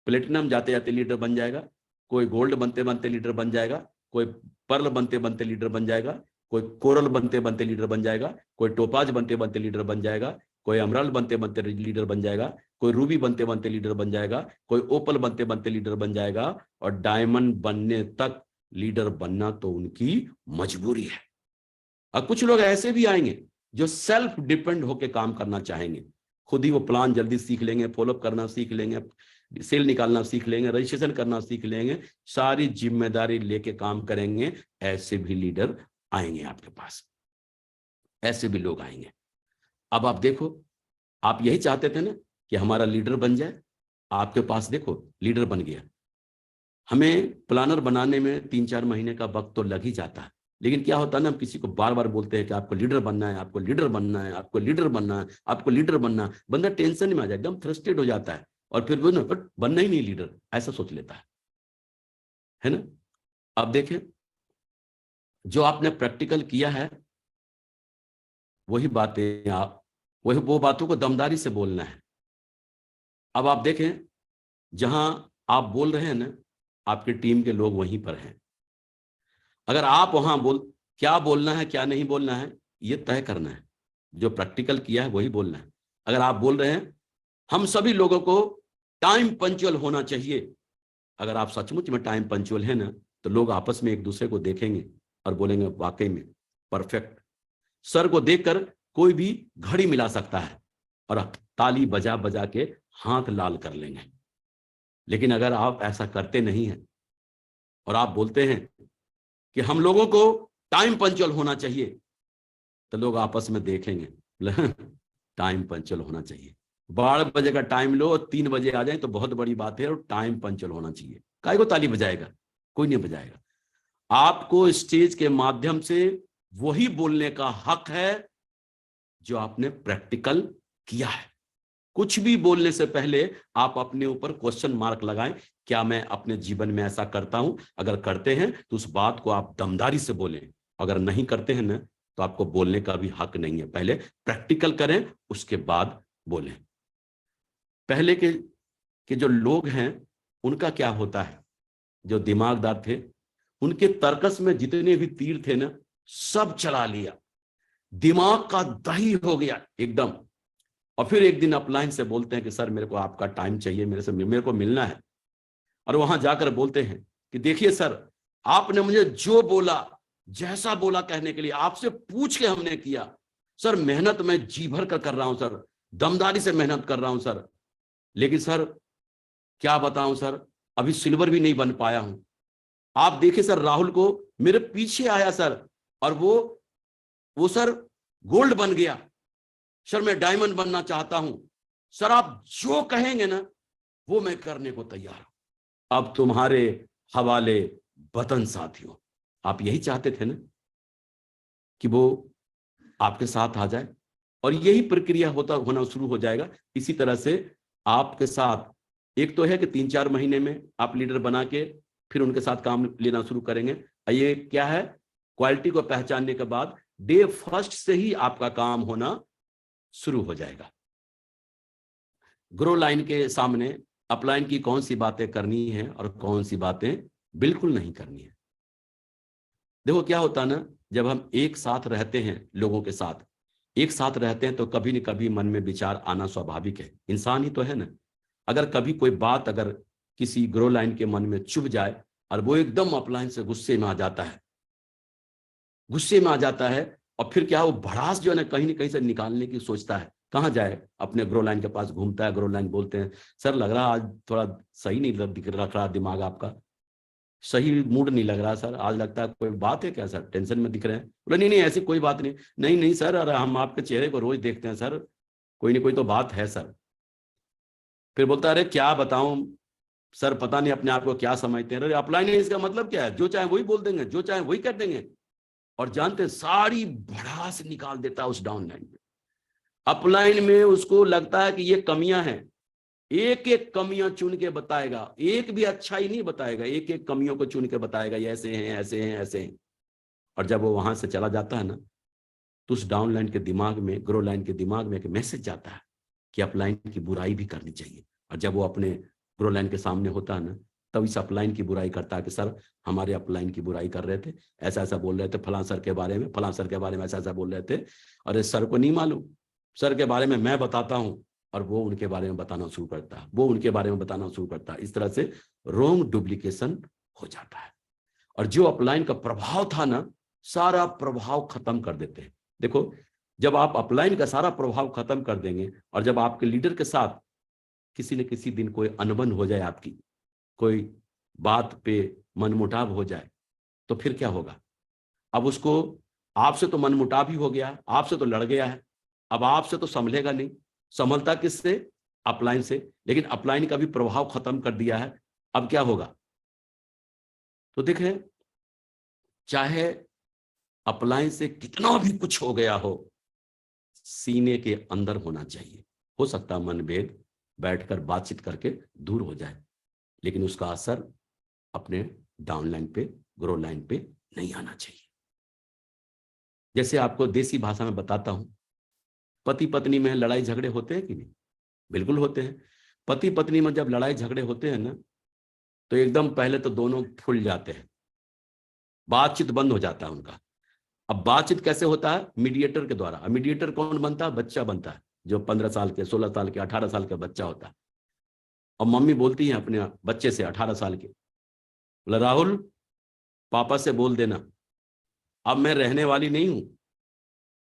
प्लेटिनम जाते जाते लीडर बन जाएगा, कोई गोल्ड बनते बनते लीडर बन जाएगा, कोई पर्ल बनते बनते लीडर बन जाएगा, कोई कोरल बनते बनते लीडर बन जाएगा, कोई टोपाज बनते बनते लीडर बन जाएगा, कोई अमराल बनते बनते लीडर बन जाएगा, कोई रूबी बनते बनते लीडर बन जाएगा, कोई ओपल बनते बनते लीडर बन जाएगा। और डायमंड बनने तक लीडर बनना तो उनकी मजबूरी है। और कुछ लोग ऐसे भी आएंगे जो सेल्फ डिपेंड होकर काम करना चाहेंगे, खुद ही वो प्लान जल्दी सीख लेंगे, फॉलोअप करना सीख लेंगे, सेल निकालना सीख लेंगे, रजिस्ट्रेशन करना सीख लेंगे, सारी जिम्मेदारी लेके काम करेंगे। ऐसे भी लीडर आएंगे आपके पास, ऐसे भी लोग आएंगे। अब आप देखो, आप यही चाहते थे ना कि हमारा लीडर बन जाए, आपके पास देखो लीडर बन गया। हमें प्लानर बनाने में 3-4 महीने का वक्त तो लग ही जाता है, लेकिन क्या होता है ना, हम किसी को बार बार बोलते हैं कि आपको लीडर बनना है, आपको लीडर बनना है, आपको लीडर बनना है, आपको लीडर बनना है। बंदा टेंशन में आ जाए, एकदम फ्रस्ट्रेट हो जाता है, और फिर वो ना बट बनना ही नहीं लीडर, ऐसा सोच लेता है ना। अब देखें, जो आपने प्रैक्टिकल किया है वही बातें वही वो बातों को दमदारी से बोलना है। अब आप देखें, जहां आप बोल रहे हैं ना, आपके टीम के लोग वहीं पर हैं। अगर आप वहां क्या बोलना है क्या नहीं बोलना है ये तय करना है, जो प्रैक्टिकल किया है वही बोलना है। अगर आप बोल रहे हैं हम सभी लोगों को टाइम पंक्चुअल होना चाहिए, अगर आप सचमुच में टाइम पंक्चुअल है ना, तो लोग आपस में एक दूसरे को देखेंगे और बोलेंगे वाकई में परफेक्ट। सर को देखकर कोई भी घड़ी मिला सकता है और ताली बजा बजा के हाथ लाल कर लेंगे। लेकिन अगर आप ऐसा करते नहीं हैं और आप बोलते हैं कि हम लोगों को टाइम पंक्चुअल होना चाहिए, तो लोग आपस में देखेंगे टाइम पंक्चुअल होना चाहिए। 12 बजे का टाइम लो और 3 बजे आ जाए तो बहुत बड़ी बात है, और टाइम पंक्चुअल होना चाहिए। काहे को ताली बजाएगा? कोई नहीं बजाएगा। आपको स्टेज के माध्यम से वही बोलने का हक है जो आपने प्रैक्टिकल किया है। कुछ भी बोलने से पहले आप अपने ऊपर क्वेश्चन मार्क लगाएं, क्या मैं अपने जीवन में ऐसा करता हूं? अगर करते हैं तो उस बात को आप दमदारी से बोलें, अगर नहीं करते हैं ना तो आपको बोलने का भी हक नहीं है। पहले प्रैक्टिकल करें, उसके बाद बोलें। पहले के जो लोग हैं उनका क्या होता है, जो दिमागदार थे, उनके तर्कस में जितने भी तीर थे ना सब चला लिया, दिमाग का दही हो गया एकदम। और फिर एक दिन अपलाइन से बोलते हैं कि सर मेरे को आपका टाइम चाहिए, मेरे को मिलना है। और वहां जाकर बोलते हैं कि देखिए सर, आपने मुझे जो बोला, जैसा बोला कहने के लिए, आपसे पूछ के हमने किया। सर मेहनत मैं जी भर कर रहा हूं सर, दमदारी से मेहनत कर रहा हूं सर, लेकिन सर क्या बताऊं सर, अभी सिल्वर भी नहीं बन पाया हूं। आप देखिए सर, राहुल को मेरे पीछे आया सर, और वो सर गोल्ड बन गया। सर मैं डायमंड बनना चाहता हूं। सर आप जो कहेंगे ना वो मैं करने को तैयार हूं। अब तुम्हारे हवाले वतन साथियों। आप यही चाहते थे ना कि वो आपके साथ आ जाए, और यही प्रक्रिया होना शुरू हो जाएगा। इसी तरह से आपके साथ, एक तो है कि 3-4 महीने में आप लीडर बना के फिर उनके साथ काम लेना शुरू करेंगे। ये क्या है, क्वालिटी को पहचानने के बाद डे फर्स्ट से ही आपका काम होना शुरू हो जाएगा। ग्रो लाइन के सामने अपलाइन की कौन सी बातें करनी है और कौन सी बातें बिल्कुल नहीं करनी है। देखो क्या होता है ना, जब हम एक साथ रहते हैं, लोगों के साथ एक साथ रहते हैं, तो कभी न कभी मन में विचार आना स्वाभाविक है, इंसान ही तो है ना। अगर कभी कोई बात अगर किसी ग्रो लाइन के मन में चुभ जाए और वो एकदम अपलाइन से गुस्से में आ जाता है, और फिर क्या, वो भड़ास जो है ना कहीं से निकालने की सोचता है। कहाँ जाए? अपने ग्रो लाइन के पास घूमता है। ग्रो लाइन बोलते हैं सर लग रहा आज थोड़ा सही नहीं रख रहा दिमाग आपका, सही मूड नहीं लग रहा सर, आज लगता है कोई बात है क्या सर, टेंशन में दिख रहे हैं। बोले नहीं ऐसी कोई बात नहीं। नहीं सर, अरे हम आपके चेहरे को रोज देखते हैं सर, कोई नहीं कोई तो बात है सर। फिर बोलता है अरे क्या बताऊं सर, पता नहीं अपने आप को क्या समझते हैं। अरे अपलाइन है, इसका मतलब क्या है, जो चाहे वही बोल देंगे, जो चाहे वही कर देंगे। और जानते सारी भड़ास निकाल देता उस डाउन लाइन में। अपलाइन में उसको लगता है कि ये कमियां हैं, एक एक कमियां चुन के बताएगा, एक भी अच्छाई नहीं बताएगा, एक एक कमियों को चुन के बताएगा, ये ऐसे हैं ऐसे हैं ऐसे हैं। और जब वो वहां से चला जाता है ना, तो उस डाउन लाइन के दिमाग में, ग्रो लाइन के दिमाग में एक मैसेज जाता है कि अपलाइन की बुराई भी करनी चाहिए। और जब वो अपने ग्रो लाइन के सामने होता है ना, तब इस अपलाइन की बुराई करता है कि सर हमारे अपलाइन की बुराई कर रहे थे, ऐसा ऐसा बोल रहे थे, फलां सर के बारे में, फलां सर के बारे में ऐसा ऐसा बोल रहे थे, अरे सर को नहीं मालूम, सर के बारे में मैं बताता हूँ। और वो उनके बारे में बताना शुरू करता है, वो उनके बारे में बताना शुरू करता है। इस तरह से रोंग डुप्लीकेशन हो जाता है। और जो अपलाइन का प्रभाव था ना, सारा प्रभाव खत्म कर देते हैं। देखो, जब आप अपलाइन का सारा प्रभाव खत्म कर देंगे, और जब आपके लीडर के साथ किसी न किसी दिन कोई अनबन हो जाए, आपकी कोई बात पे मनमुटाव हो जाए, तो फिर क्या होगा? अब उसको, आपसे तो मनमुटाव ही हो गया, आपसे तो लड़ गया है, अब आपसे तो संभलेगा नहीं। संभलता किससे? अपलाइन से। लेकिन अपलाइन का भी प्रभाव खत्म कर दिया है, अब क्या होगा? तो देखें, चाहे अपलाइन से कितना भी कुछ हो गया हो, सीने के अंदर होना चाहिए। हो सकता है मनभेद बैठकर बातचीत करके दूर हो जाए, लेकिन उसका असर अपने डाउन लाइन पे, ग्रो लाइन पे नहीं आना चाहिए। जैसे आपको देसी भाषा में बताता हूं, पति पत्नी में लड़ाई झगड़े होते हैं कि नहीं? बिल्कुल होते हैं। पति पत्नी में जब लड़ाई झगड़े होते हैं ना, तो एकदम पहले तो दोनों फूल जाते हैं, बातचीत बंद हो जाता है उनका। अब बातचीत कैसे होता है? मीडिएटर के द्वारा। मीडिएटर कौन बनता है? बच्चा बनता है, जो 15 साल के, 16 साल के, 18 साल का बच्चा होता है। और मम्मी बोलती है अपने बच्चे से, 18 साल के, बोला राहुल पापा से बोल देना, अब मैं रहने वाली नहीं हूं,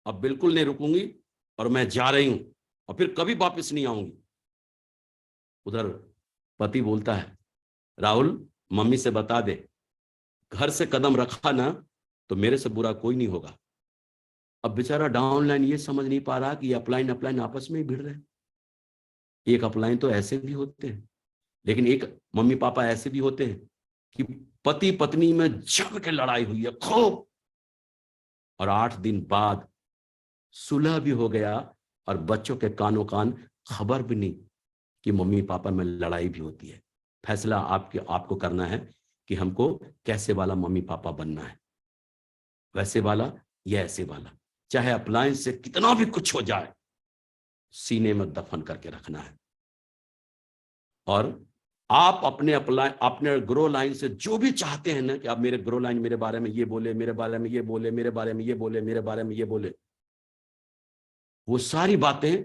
अब बिल्कुल नहीं रुकूंगी, और मैं जा रही हूं, और फिर कभी वापस नहीं आऊंगी। उधर पति बोलता है, राहुल मम्मी से बता दे, घर से कदम रखा ना तो मेरे से बुरा कोई नहीं होगा। अब बेचारा डाउन लाइन ये समझ नहीं पा रहा कि अपलाइन अपलाइन आपस में ही भिड़ रहे हैं। एक अपलाइन तो ऐसे भी होते हैं, लेकिन एक मम्मी पापा ऐसे भी होते हैं कि पति पत्नी में जम के लड़ाई हुई है खूब, और 8 दिन बाद सुलह भी हो गया, और बच्चों के कानों कान खबर भी नहीं कि मम्मी पापा में लड़ाई भी होती है। फैसला आपको करना है कि हमको कैसे वाला मम्मी पापा बनना है, वैसे वाला या ऐसे वाला। चाहे अप्लायंस से कितना भी कुछ हो जाए, सीने में दफन करके रखना है। और आप अपने ग्रो लाइन से जो भी चाहते हैं ना कि आप मेरे ग्रो लाइन मेरे बारे में ये बोले, मेरे बारे में ये बोले, मेरे बारे में ये बोले, मेरे बारे में ये बोले, वो सारी बातें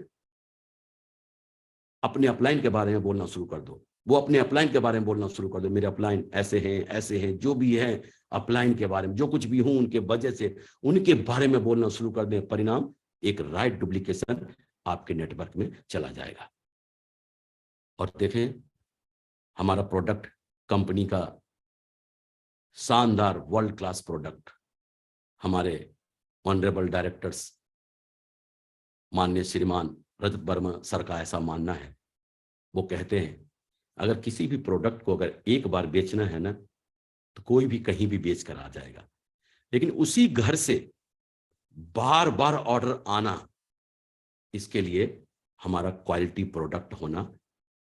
अपने अपलाइन के बारे में बोलना शुरू कर दो। वो अपने अपलाइन के बारे में बोलना शुरू कर दो, मेरे अपलाइन ऐसे हैं, जो भी है अपलाइन के बारे में, जो कुछ भी हूं उनके वजह से, उनके बारे में बोलना शुरू कर दें। परिणाम एक राइट डुप्लीकेशन आपके नेटवर्क में चला जाएगा। और देखें, हमारा प्रोडक्ट, कंपनी का शानदार वर्ल्ड क्लास प्रोडक्ट, हमारे ऑनरेबल डायरेक्टर्स माननीय श्रीमान रजत वर्मा सर का ऐसा मानना है। वो कहते हैं अगर किसी भी प्रोडक्ट को अगर एक बार बेचना है ना, तो कोई भी कहीं भी बेच कर आ जाएगा, लेकिन उसी घर से बार बार ऑर्डर आना, इसके लिए हमारा क्वालिटी प्रोडक्ट होना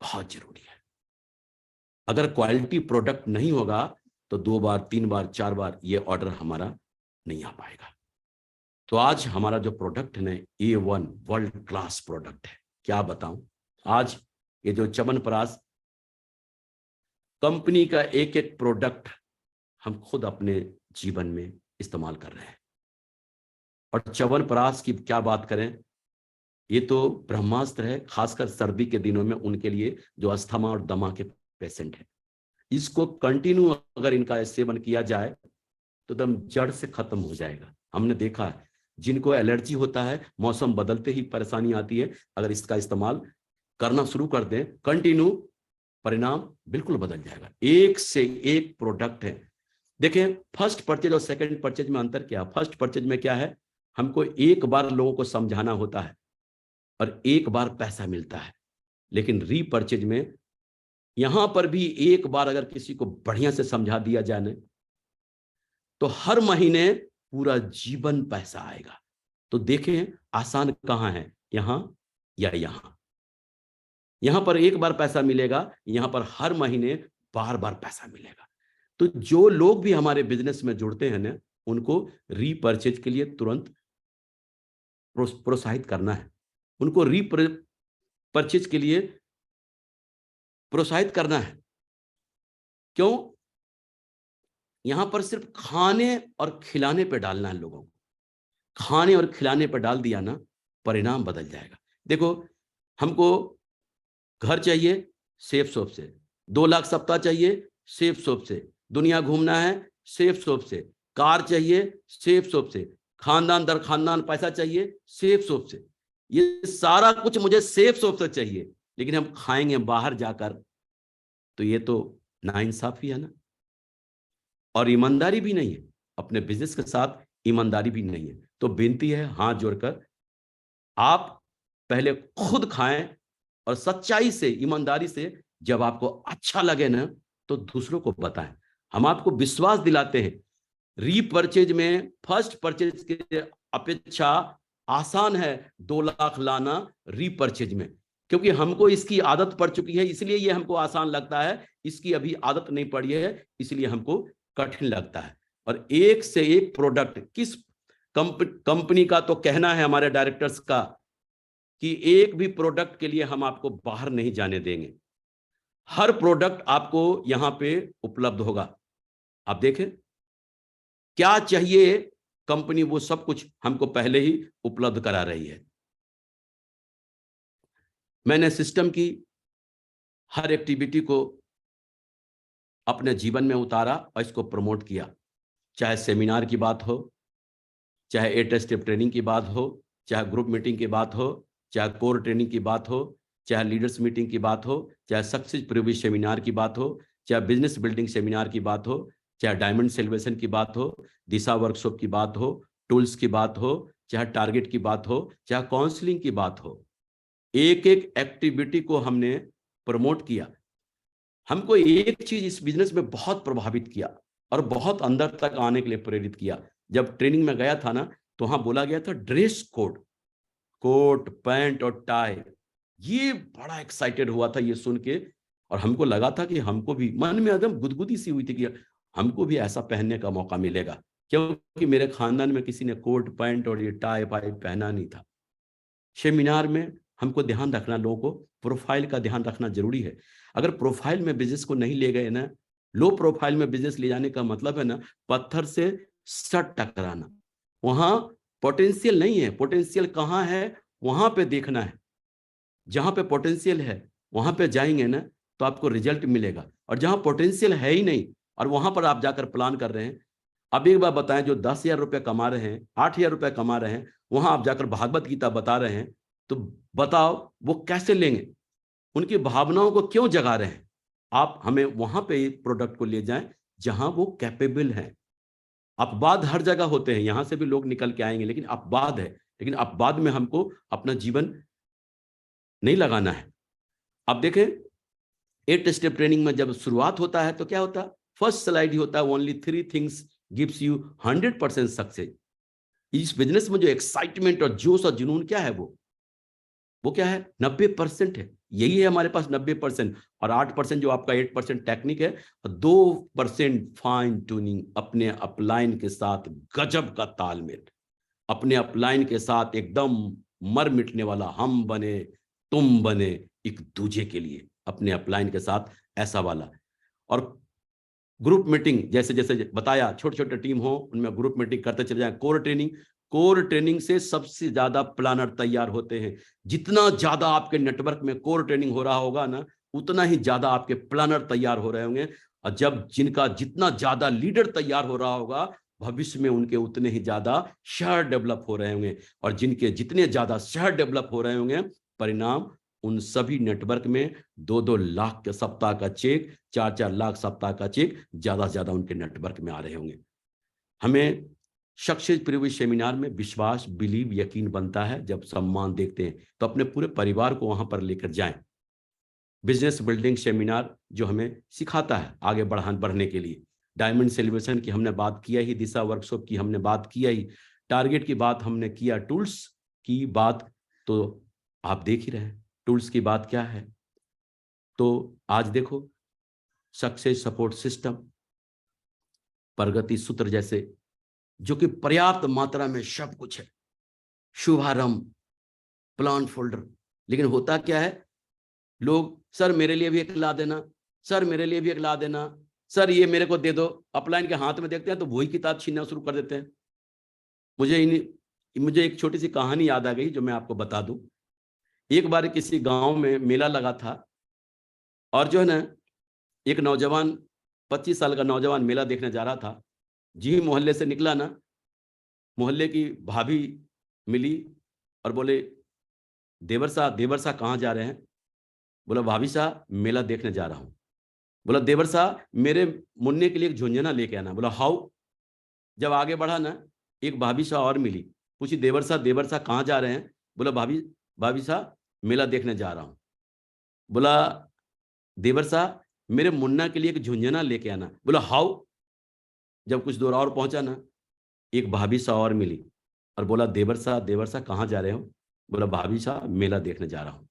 बहुत जरूरी है। अगर क्वालिटी प्रोडक्ट नहीं होगा तो 2 बार 3 बार 4 बार ये ऑर्डर हमारा नहीं आ पाएगा। तो आज हमारा जो प्रोडक्ट है A1 वर्ल्ड क्लास प्रोडक्ट है। क्या बताऊं, आज ये जो च्यवनप्राश कंपनी का एक एक प्रोडक्ट हम खुद अपने जीवन में इस्तेमाल कर रहे हैं। और च्यवनप्राश की क्या बात करें, ये तो ब्रह्मास्त्र है, खासकर सर्दी के दिनों में उनके लिए जो अस्थमा और दमा के पेशेंट है। इसको कंटिन्यू अगर इनका सेवन किया जाए तो एकदम जड़ से खत्म हो जाएगा। हमने देखा है जिनको एलर्जी होता है, मौसम बदलते ही परेशानी आती है, अगर इसका इस्तेमाल करना शुरू कर दें कंटिन्यू, परिणाम बिल्कुल बदल जाएगा। एक से एक प्रोडक्ट है। देखें, फर्स्ट परचेज और सेकंड परचेज में अंतर क्या? फर्स्ट परचेज में क्या है, हमको एक बार लोगों को समझाना होता है और एक बार पैसा मिलता है। लेकिन रीपरचेज में यहां पर भी एक बार अगर किसी को बढ़िया से समझा दिया जाए ना, तो हर महीने पूरा जीवन पैसा आएगा। तो देखें आसान कहां है, यहां या यहां। यहां पर एक बार पैसा मिलेगा, यहां पर हर महीने बार बार पैसा मिलेगा। तो जो लोग भी हमारे बिजनेस में जुड़ते हैं ना, उनको रीपर्चेज के लिए तुरंत प्रोत्साहित करना है, उनको रीपर्चेज के लिए प्रोत्साहित करना है। क्यों? यहां पर सिर्फ खाने और खिलाने पे डालना है लोगों को। खाने और खिलाने पर डाल दिया ना, परिणाम बदल जाएगा। देखो, हमको घर चाहिए सेफ शॉप से, 2 लाख सप्ताह चाहिए सेफ शॉप से, दुनिया घूमना है सेफ शॉप से, कार चाहिए सेफ शॉप से, खानदान दर खानदान पैसा चाहिए सेफ शॉप से। ये सारा कुछ मुझे सेफ शॉप से चाहिए, लेकिन हम खाएंगे बाहर जाकर, तो ये तो नाइंसाफी है ना, और ईमानदारी भी नहीं है। अपने बिजनेस के साथ ईमानदारी भी नहीं है। तो विनती है हाथ जोड़कर, आप पहले खुद खाएं और सच्चाई से, ईमानदारी से, जब आपको अच्छा लगे ना, तो दूसरों को बताएं। हम आपको विश्वास दिलाते हैं, रीपर्चेज में फर्स्ट परचेज के अपेक्षा आसान है 2 लाख लाना रीपर्चेज में, क्योंकि हमको इसकी आदत पड़ चुकी है, इसलिए ये हमको आसान लगता है। इसकी अभी आदत नहीं पड़ी है, इसलिए हमको कठिन लगता है। और एक से एक प्रोडक्ट, किस कंपनी का तो कहना है हमारे डायरेक्टर्स का कि एक भी प्रोडक्ट के लिए हम आपको बाहर नहीं जाने देंगे, हर प्रोडक्ट आपको यहां पे उपलब्ध होगा। आप देखें क्या चाहिए, कंपनी वो सब कुछ हमको पहले ही उपलब्ध करा रही है। मैंने सिस्टम की हर एक्टिविटी को अपने जीवन में उतारा और इसको प्रमोट किया, चाहे सेमिनार की बात हो, चाहे 8 स्टेप ट्रेनिंग की बात हो, चाहे ग्रुप मीटिंग की बात हो, चाहे कोर ट्रेनिंग की बात हो, चाहे लीडर्स मीटिंग की बात हो, चाहे सक्सेस प्रीव्यू सेमिनार की बात हो, चाहे बिजनेस बिल्डिंग सेमिनार की बात हो, चाहे डायमंड सेलिब्रेशन की बात हो, दिशा वर्कशॉप की बात हो, टूल्स की बात हो, चाहे टारगेट की बात हो, चाहे काउंसलिंग की बात हो, एक एक एक्टिविटी को हमने प्रमोट किया। हमको एक चीज इस बिजनेस में बहुत प्रभावित किया और बहुत अंदर तक आने के लिए प्रेरित किया। जब ट्रेनिंग में गया था ना, तो वहां बोला गया था ड्रेस कोड, कोट पैंट और टाई। ये बड़ा एक्साइटेड हुआ था ये सुन के, और हमको लगा था कि हमको भी, मन में एकदम गुदगुदी सी हुई थी कि हमको भी ऐसा पहनने का मौका मिलेगा, क्योंकि मेरे खानदान में किसी ने कोट पैंट और ये टाई पाई पहना नहीं था। सेमिनार में हमको ध्यान रखना, लोगों को प्रोफाइल का ध्यान रखना जरूरी है। अगर प्रोफाइल में बिजनेस को नहीं ले गए ना, लो प्रोफाइल में बिजनेस ले जाने का मतलब है ना, पत्थर से सट टकराना। वहां पोटेंशियल नहीं है, पोटेंशियल कहां है वहां पे देखना है। जहां पे पोटेंशियल है वहां पे जाएंगे ना, तो आपको रिजल्ट मिलेगा। और जहां पोटेंशियल है ही नहीं और वहां पर आप जाकर प्लान कर रहे हैं, अब एक बार बताएं, जो 10,000 रुपये कमा रहे हैं, 8,000 रुपये कमा रहे हैं, वहां आप जाकर भागवत गीता बता रहे हैं, तो बताओ वो कैसे लेंगे? उनकी भावनाओं को क्यों जगा रहे हैं? आप हमें वहां पे प्रोडक्ट को ले जाएं जहां वो कैपेबल हैं। अपवाद हर जगह होते हैं, यहां से भी लोग निकल के आएंगे, लेकिन अपवाद है। लेकिन अपवाद में हमको अपना जीवन नहीं लगाना है। अब देखें, 8 स्टेप ट्रेनिंग में जब शुरुआत होता है तो क्या होता है? फर्स्ट स्लाइड ही होता है, only 3 things gives you 100% success. इस बिजनेस में जो एक्साइटमेंट और जोश और जुनून क्या है, वो क्या है? 90% है। यही है हमारे पास 90%, और 8% जो आपका 8% टेक्निक है, और 2% फाइन ट्यूनिंग, अपने अपलाइन के साथ गजब का तालमेल, अपने अपलाइन के साथ एकदम मर मिटने वाला, हम बने तुम बने एक दूजे के लिए, अपने अपलाइन के साथ ऐसा वाला। और ग्रुप मीटिंग, जैसे जैसे बताया, छोटे छोटे टीम हो उनमें ग्रुप मीटिंग करते चले जाएं। कोर ट्रेनिंग से सबसे ज्यादा प्लानर तैयार होते हैं। जितना ज्यादा आपके नेटवर्क में कोर ट्रेनिंग हो रहा होगा ना, उतना ही ज्यादा आपके प्लानर तैयार हो रहे होंगे। और जब जिनका जितना ज्यादा लीडर तैयार हो रहा होगा, भविष्य में उनके उतने ही ज्यादा शहर डेवलप हो रहे होंगे, और जिनके जितने ज्यादा शहर डेवलप हो रहे होंगे, परिणाम उन सभी नेटवर्क में 2-2 लाख के सप्ताह का चेक, 4-4 लाख सप्ताह का चेक ज्यादा से ज्यादा उनके नेटवर्क में आ रहे होंगे। हमें सक्सेस प्रीव्यू सेमिनार में विश्वास, बिलीव, यकीन बनता है। जब सम्मान देखते हैं तो अपने पूरे परिवार को वहां पर लेकर जाएं। बिजनेस बिल्डिंग सेमिनार जो हमें सिखाता है आगे बढ़ने के लिए। डायमंड सेलिब्रेशन की हमने बात किया ही, दिशा वर्कशॉप की हमने बात किया ही, टारगेट की बात हमने किया, टूल्स की बात तो आप देख ही रहे हैं टूल्स की बात क्या है। तो आज देखो सक्सेस सपोर्ट सिस्टम, प्रगति सूत्र जैसे, जो कि पर्याप्त मात्रा में सब कुछ है, शुभारंभ, प्लान फोल्डर। लेकिन होता क्या है, लोग सर मेरे लिए भी एक ला देना, सर मेरे लिए भी एक ला देना, सर ये मेरे को दे दो, अपलाइन के हाथ में देखते हैं तो वही किताब छीनना शुरू कर देते हैं। मुझे एक छोटी सी कहानी याद आ गई जो मैं आपको बता दूं। एक बार किसी गांव में मेला लगा था और जो है ना, एक नौजवान 25 साल का नौजवान मेला देखने जा रहा था। जी मोहल्ले से निकला ना, मोहल्ले की भाभी मिली और बोले, देवर साहब कहाँ जा रहे हैं? बोला, भाभी साहब मेला देखने जा रहा हूँ। बोला, देवर साहब मेरे मुन्ने के लिए एक झुंझुना लेके आना। बोला, हाउ? जब आगे बढ़ा ना, एक भाभी साहब और मिली, पूछी, देवर साहब कहाँ जा रहे हैं? बोला, भाभी साहब मेला देखने जा रहा हूँ। बोला, देवर साहब मेरे मुन्ना के लिए एक झुंझुना लेके आना। बोला, हाउ? जब कुछ दूर और पहुंचा ना, एक भाभी साहब और मिली और बोला, देवर साहब कहाँ जा रहे हो? बोला, भाभी साहब मेला देखने जा रहा हूँ।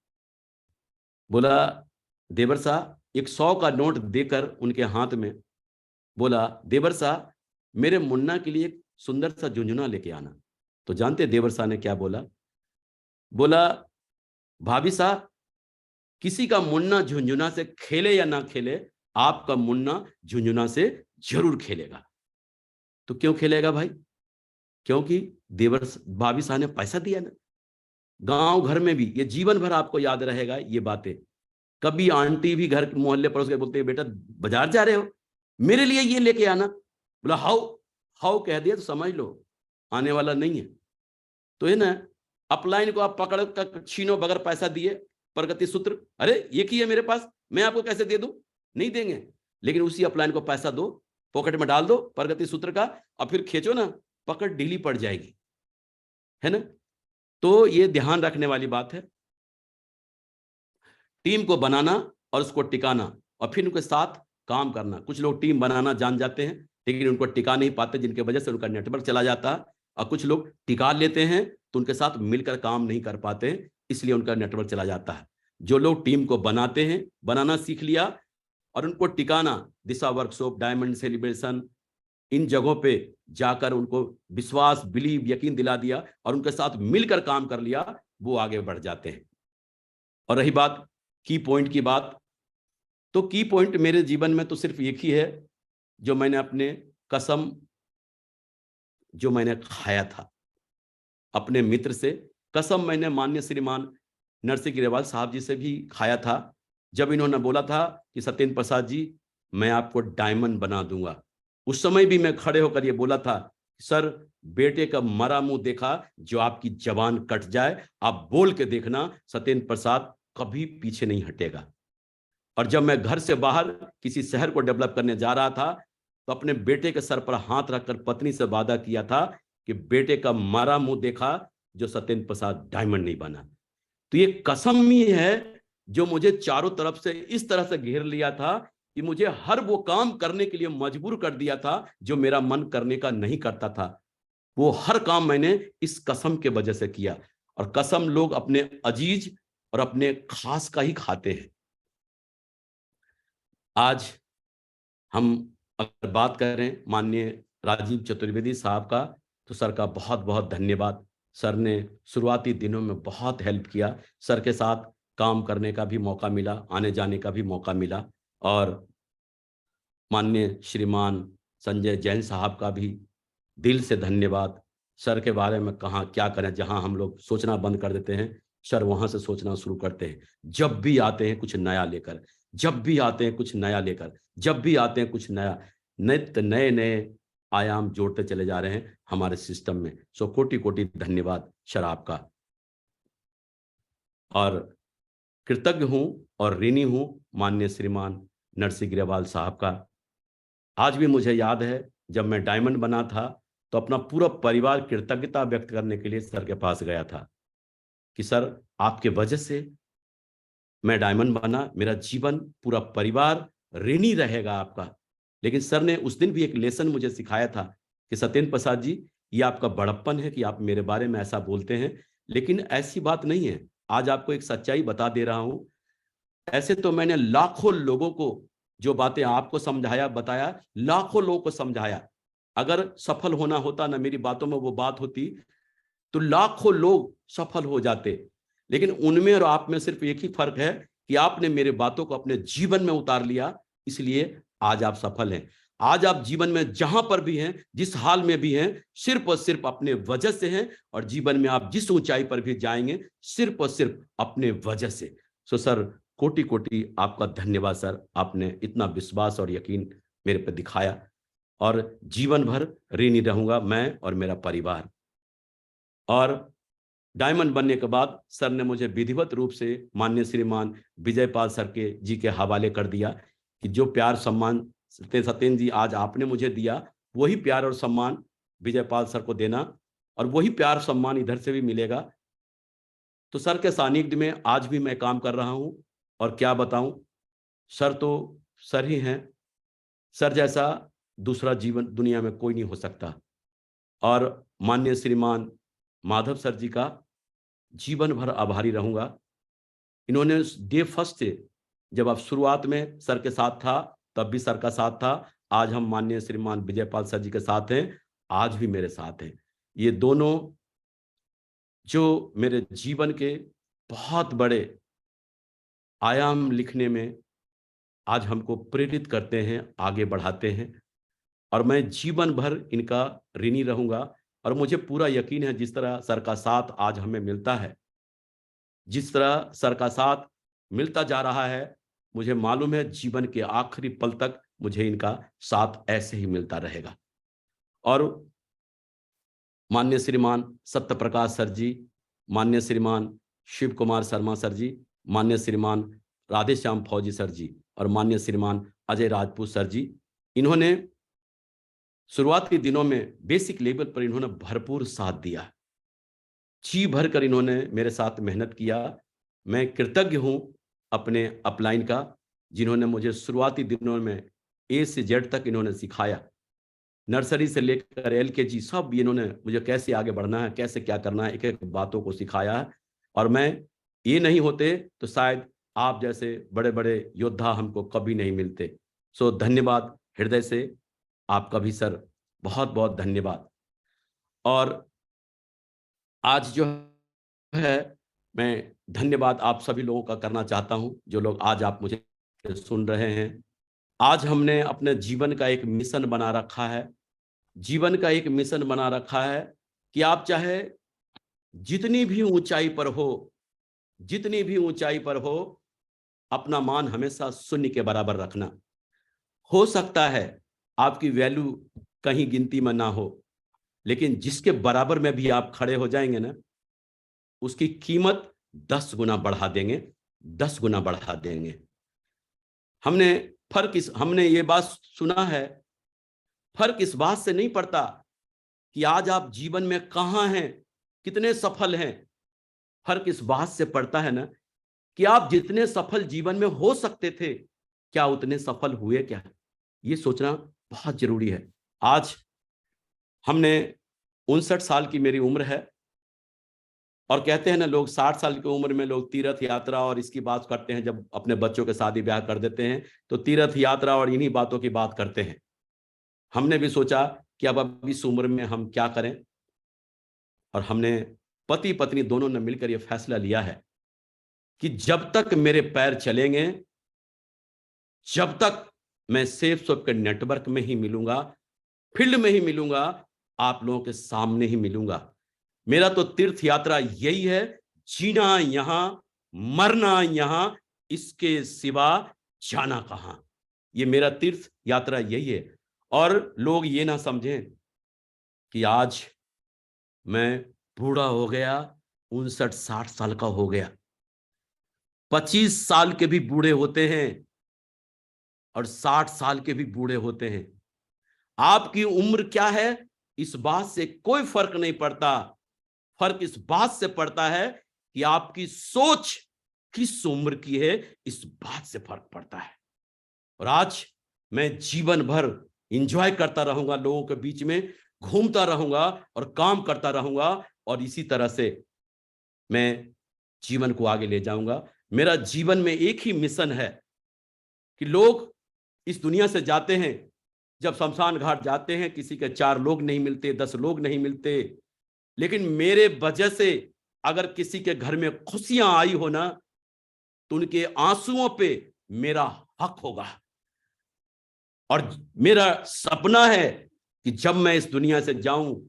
बोला, देवर साहब एक 100 का नोट देकर उनके हाथ में बोला, देवर साहब मेरे मुन्ना के लिए एक सुंदर सा झुंझुना लेके आना। तो जानते देवर साहब ने क्या बोला? बोला, भाभी साहब किसी का मुन्ना झुंझुना से खेले या ना खेले, आपका मुन्ना झुंझुना से जरूर खेलेगा। तो क्यों खेलेगा भाई? क्योंकि भाभी साहब ने पैसा दिया ना। गांव घर में भी ये जीवन भर आपको याद रहेगा ये बातें। कभी आंटी भी घर मोहल्ले पड़ोस के बोलते हैं, बेटा बाजार जा रहे हो, मेरे लिए ये लेके आना। बोला, हाउ? हाउ कह दिया तो समझ लो आने वाला नहीं है। तो है ना, अपलाइन को आप पकड़ कर छीनो बगैर पैसा दिए, प्रगति सूत्र, अरे ये की है मेरे पास, मैं आपको कैसे दे दूं? नहीं देंगे। लेकिन उसी अपलाइन को पैसा दो, पॉकेट में डाल दो प्रगति सूत्र का, और फिर खींचो ना, पकड़ ढीली पड़ जाएगी, है ना। तो ये ध्यान रखने वाली बात है, टीम को बनाना और उसको टिकाना और फिर उनके साथ काम करना। कुछ लोग टीम बनाना जान जाते हैं लेकिन उनको टिका नहीं पाते, जिनके वजह से उनका नेटवर्क चला जाता है। और कुछ लोग टिका लेते हैं तो उनके साथ मिलकर काम नहीं कर पाते हैं, इसलिए उनका नेटवर्क चला जाता है। जो लोग टीम को बनाते हैं, बनाना सीख लिया और उनको टिकाना, दिशा वर्कशॉप, डायमंड सेलिब्रेशन, इन जगहों पे जाकर उनको विश्वास, बिलीव, यकीन दिला दिया और उनके साथ मिलकर काम कर लिया, वो आगे बढ़ जाते हैं। और रही बात की पॉइंट की बात, तो की पॉइंट मेरे जीवन में तो सिर्फ एक ही है, जो मैंने अपने कसम जो मैंने खाया था अपने मित्र से, कसम मैंने माननीय श्रीमान नरसिंह ग्रेवाल साहब जी से भी खाया था। जब इन्होंने बोला था कि सत्येंद्र प्रसाद जी मैं आपको डायमंड बना दूंगा, उस समय भी मैं खड़े होकर ये बोला था, सर बेटे का मरा मुंह देखा जो आपकी जबान कट जाए, आप बोल के देखना, सत्येंद्र प्रसाद कभी पीछे नहीं हटेगा। और जब मैं घर से बाहर किसी शहर को डेवलप करने जा रहा था तो अपने बेटे के सर पर हाथ रखकर पत्नी से वादा किया था कि बेटे का मारा मुंह देखा जो सत्येंद्र प्रसाद डायमंड नहीं बना। तो ये कसम ही है जो मुझे चारों तरफ से इस तरह से घेर लिया था कि मुझे हर वो काम करने के लिए मजबूर कर दिया था जो मेरा मन करने का नहीं करता था। वो हर काम मैंने इस कसम के वजह से किया। और कसम लोग अपने अजीज और अपने खास का ही खाते हैं। आज हम अगर बात करें माननीय राजीव चतुर्वेदी साहब का, तो सर का बहुत बहुत धन्यवाद। सर ने शुरुआती दिनों में बहुत हेल्प किया, सर के साथ काम करने का भी मौका मिला, आने जाने का भी मौका मिला। और माननीय श्रीमान संजय जैन साहब का भी दिल से धन्यवाद। सर के बारे में कहाँ क्या करें, जहां हम लोग सोचना बंद कर देते हैं, सर वहां से सोचना शुरू करते हैं। जब भी आते हैं कुछ नया लेकर, जब भी आते हैं कुछ नया लेकर, जब भी आते हैं कुछ नया, नित्य नए नए आयाम जोड़ते चले जा रहे हैं हमारे सिस्टम में। सो कोटि कोटि धन्यवाद सर आपका। और कृतज्ञ हूं और ऋणी हूं माननीय श्रीमान नरसिंह ग्रेवाल साहब का। आज भी मुझे याद है जब मैं डायमंड बना था तो अपना पूरा परिवार कृतज्ञता व्यक्त करने के लिए सर के पास गया था कि सर आपके वजह से मैं डायमंड बना, मेरा जीवन पूरा परिवार ऋणी रहेगा आपका। लेकिन सर ने उस दिन भी एक लेसन मुझे सिखाया था कि सत्येंद्र प्रसाद जी, ये आपका बड़प्पन है कि आप मेरे बारे में ऐसा बोलते हैं, लेकिन ऐसी बात नहीं है। आज आपको एक सच्चाई बता दे रहा हूं। ऐसे तो मैंने लाखों लोगों को जो बातें आपको समझाया, बताया, लाखों लोगों को समझाया। अगर सफल होना होता ना, मेरी बातों में वो बात होती, तो लाखों लोग सफल हो जाते। लेकिन उनमें और आप में सिर्फ एक ही फर्क है कि आपने मेरे बातों को अपने जीवन में उतार लिया, इसलिए आज आप सफल हैं। आज आप जीवन में जहां पर भी हैं, जिस हाल में भी हैं, सिर्फ और सिर्फ अपने वजह से हैं। और जीवन में आप जिस ऊंचाई पर भी जाएंगे, सिर्फ और सिर्फ अपने वजह से। सो सर, कोटि कोटि आपका धन्यवाद सर। आपने इतना विश्वास और यकीन मेरे पर दिखाया, और जीवन भर ऋणी रहूंगा मैं और मेरा परिवार। और डायमंड बनने के बाद सर ने मुझे विधिवत रूप से माननीय श्रीमान विजयपाल सर के जी के हवाले कर दिया कि जो प्यार सम्मान सत्येंद्र जी आज आपने मुझे दिया, वही प्यार और सम्मान विजयपाल सर को देना, और वही प्यार सम्मान इधर से भी मिलेगा। तो सर के सानिध्य में आज भी मैं काम कर रहा हूं, और क्या बताऊं, सर तो सर ही हैं। सर जैसा दूसरा जीवन दुनिया में कोई नहीं हो सकता। और माननीय श्रीमान माधव सर जी का जीवन भर आभारी रहूंगा। इन्होंने डे फर्स्ट से, जब आप शुरुआत में सर के साथ था, तब भी सर का साथ था। आज हम माननीय श्रीमान विजयपाल सर जी के साथ हैं, आज भी मेरे साथ हैं। ये दोनों जो मेरे जीवन के बहुत बड़े आयाम लिखने में आज हमको प्रेरित करते हैं, आगे बढ़ाते हैं, और मैं जीवन भर इनका ऋणी रहूंगा। और मुझे पूरा यकीन है, जिस तरह सर का साथ आज हमें मिलता है, जिस तरह सर का साथ मिलता जा रहा है, मुझे मालूम है जीवन के आखिरी पल तक मुझे इनका साथ ऐसे ही मिलता रहेगा। और माननीय श्रीमान सत्य प्रकाश सर जी, माननीय श्रीमान शिव कुमार शर्मा सर जी, माननीय श्रीमान राधेश्याम फौजी सर जी, और माननीय श्रीमान अजय राजपूत सर जी, इन्होंने शुरुआती दिनों में बेसिक लेवल पर इन्होंने भरपूर साथ दिया। जी भरकर इन्होंने मेरे साथ मेहनत किया। मैं कृतज्ञ हूं अपने अपलाइन का, जिन्होंने मुझे शुरुआती दिनों में ए से जेड तक इन्होंने सिखाया। नर्सरी से लेकर LKG सब इन्होंने मुझे कैसे आगे बढ़ना है, कैसे क्या करना है, एक एक बातों को सिखाया है। और मैं ये नहीं होते तो शायद आप जैसे बड़े बड़े योद्धा हमको कभी नहीं मिलते। सो धन्यवाद हृदय से आपका भी सर, बहुत बहुत धन्यवाद। और आज जो है, मैं धन्यवाद आप सभी लोगों का करना चाहता हूं, जो लोग आज आप मुझे सुन रहे हैं। आज हमने अपने जीवन का एक मिशन बना रखा है, जीवन का एक मिशन बना रखा है कि आप चाहे जितनी भी ऊंचाई पर हो, जितनी भी ऊंचाई पर हो, अपना मान हमेशा शून्य के बराबर रखना। हो सकता है आपकी वैल्यू कहीं गिनती में ना हो, लेकिन जिसके बराबर में भी आप खड़े हो जाएंगे ना, उसकी कीमत 10 गुना बढ़ा देंगे, 10 गुना बढ़ा देंगे। हमने ये बात सुना है, फर्क इस बात से नहीं पड़ता कि आज आप जीवन में कहां हैं, कितने सफल हैं। फर्क इस बात से पड़ता है ना कि आप जितने सफल जीवन में हो सकते थे, क्या उतने सफल हुए क्या? ये सोचना बहुत जरूरी है। आज हमने 59 साल की मेरी उम्र है, और कहते हैं ना लोग 60 साल की उम्र में लोग तीर्थ यात्रा और इसकी बात करते हैं। जब अपने बच्चों के शादी ब्याह कर देते हैं तो तीर्थ यात्रा और इन्हीं बातों की बात करते हैं। हमने भी सोचा कि अब इस उम्र में हम क्या करें, और हमने पति पत्नी दोनों ने मिलकर यह फैसला लिया है कि जब तक मेरे पैर चलेंगे, जब तक मैं सेफ सॉफ्ट के नेटवर्क में ही मिलूंगा, फील्ड में ही मिलूंगा, आप लोगों के सामने ही मिलूंगा। मेरा तो तीर्थ यात्रा यही है, जीना यहां, मरना यहां, इसके सिवा जाना कहां। ये मेरा तीर्थ यात्रा यही है। और लोग ये ना समझें कि आज मैं बूढ़ा हो गया, 59-60 साल का हो गया। 25 साल के भी बूढ़े होते हैं और 60 साल के भी बूढ़े होते हैं। आपकी उम्र क्या है, इस बात से कोई फर्क नहीं पड़ता। फर्क इस बात से पड़ता है कि आपकी सोच किस उम्र की है, इस बात से फर्क पड़ता है। और आज मैं जीवन भर एंजॉय करता रहूंगा, लोगों के बीच में घूमता रहूंगा और काम करता रहूंगा, और इसी तरह से मैं जीवन को आगे ले जाऊंगा। मेरा जीवन में एक ही मिशन है कि लोग इस दुनिया से जाते हैं, जब शमशान घाट जाते हैं, किसी के 4 लोग नहीं मिलते, 10 लोग नहीं मिलते, लेकिन मेरे वजह से अगर किसी के घर में खुशियां आई हो ना, तो उनके आंसुओं पे मेरा हक होगा। और मेरा सपना है कि जब मैं इस दुनिया से जाऊं,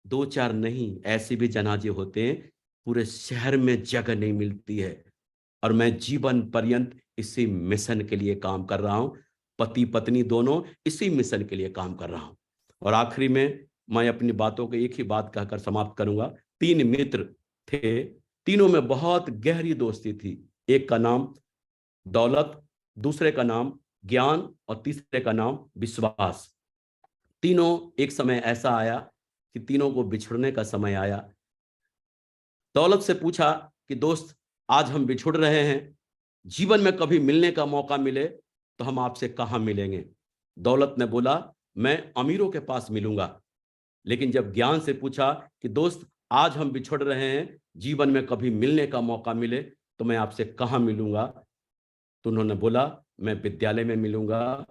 2-4 नहीं, ऐसे भी जनाजे होते हैं पूरे शहर में जगह नहीं मिलती है। और मैं जीवन पर्यंत इसी मिशन के लिए काम कर रहा हूं। पति पत्नी दोनों इसी मिशन के लिए काम कर रहा हूं। और आखिरी में मैं अपनी बातों को एक ही बात कहकर समाप्त करूंगा। 3 मित्र थे, तीनों में बहुत गहरी दोस्ती थी। एक का नाम दौलत, दूसरे का नाम ज्ञान और तीसरे का नाम विश्वास। तीनों एक समय ऐसा आया कि तीनों को बिछड़ने का समय आया। दौलत से पूछा कि दोस्त, आज हम बिछुड़ रहे हैं, जीवन में कभी मिलने का मौका मिले तो हम आपसे कहां मिलेंगे? दौलत ने बोला, मैं अमीरों के पास मिलूंगा। लेकिन जब ज्ञान से पूछा कि दोस्त, आज हम बिछुड़ रहे हैं, जीवन में कभी मिलने का मौका मिले तो मैं आपसे कहां मिलूंगा? तो उन्होंने बोला, मैं विद्यालय में मिलूंगा,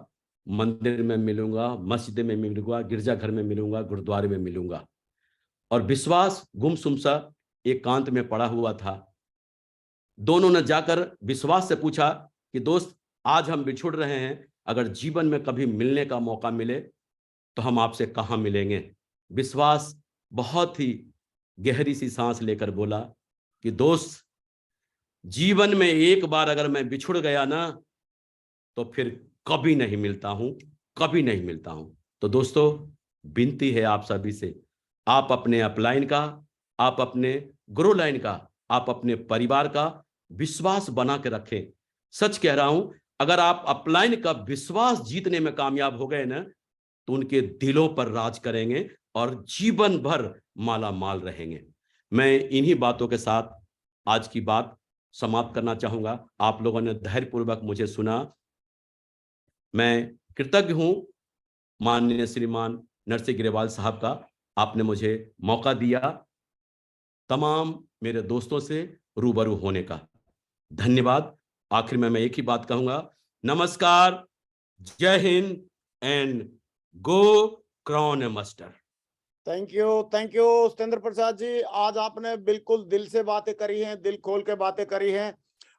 मंदिर में मिलूंगा, मस्जिद में मिलूंगा, गिरजाघर में मिलूंगा, गुरुद्वारे में मिलूंगा। और विश्वास गुमसुम सा एकांत में पड़ा हुआ था। दोनों ने जाकर विश्वास से पूछा कि दोस्त, आज हम बिछुड़ रहे हैं, अगर जीवन में कभी मिलने का मौका मिले तो हम आपसे कहां मिलेंगे? विश्वास बहुत ही गहरी सी सांस लेकर बोला कि दोस्त, जीवन में एक बार अगर मैं बिछुड़ गया ना, तो फिर कभी नहीं मिलता हूं, कभी नहीं मिलता हूं। तो दोस्तों, विनती है आप सभी से, आप अपने अपलाइन का, आप अपने ग्रो लाइन का, आप अपने परिवार का विश्वास बना के रखें। सच कह रहा हूं, अगर आप अपलाइन का विश्वास जीतने में कामयाब हो गए ना, तो उनके दिलों पर राज करेंगे और जीवन भर माला माल रहेंगे। मैं इन्हीं बातों के साथ आज की बात समाप्त करना चाहूंगा। आप लोगों ने धैर्यपूर्वक मुझे सुना। मैं कृतज्ञ हूं माननीय श्रीमान नरसिंह ग्रेवाल साहब का, आपने मुझे मौका दिया तमाम मेरे दोस्तों से रूबरू होने का। धन्यवाद। आखिर में मैं एक ही बात कहूंगा, नमस्कार, जय हिंद and go crown master. Thank you Satyendra Prasad ji. आज आपने बिल्कुल दिल से बातें करी हैं, दिल खोल के बातें करी हैं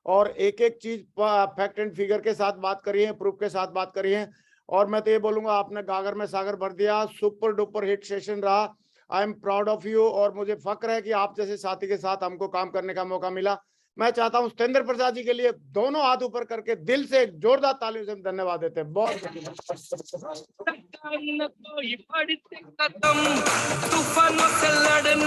और एक एक चीज फैक्ट एंड फिगर के साथ बात करी है, प्रूफ के साथ बात करी है। और मैं तो ये बोलूंगा, आपने गागर में सागर भर दिया। सुपर डुपर हिट सेशन रहा। I am proud of you और मुझे फक्र है कि आप जैसे साथी के साथ हमको काम करने का मौका मिला। मैं चाहता हूं सत्येंद्र प्रसाद जी के लिए दोनों हाथ ऊपर करके दिल से एक जोरदार तालियों से हम धन्यवाद देते हैं। बहुत तूफानों से लड़ने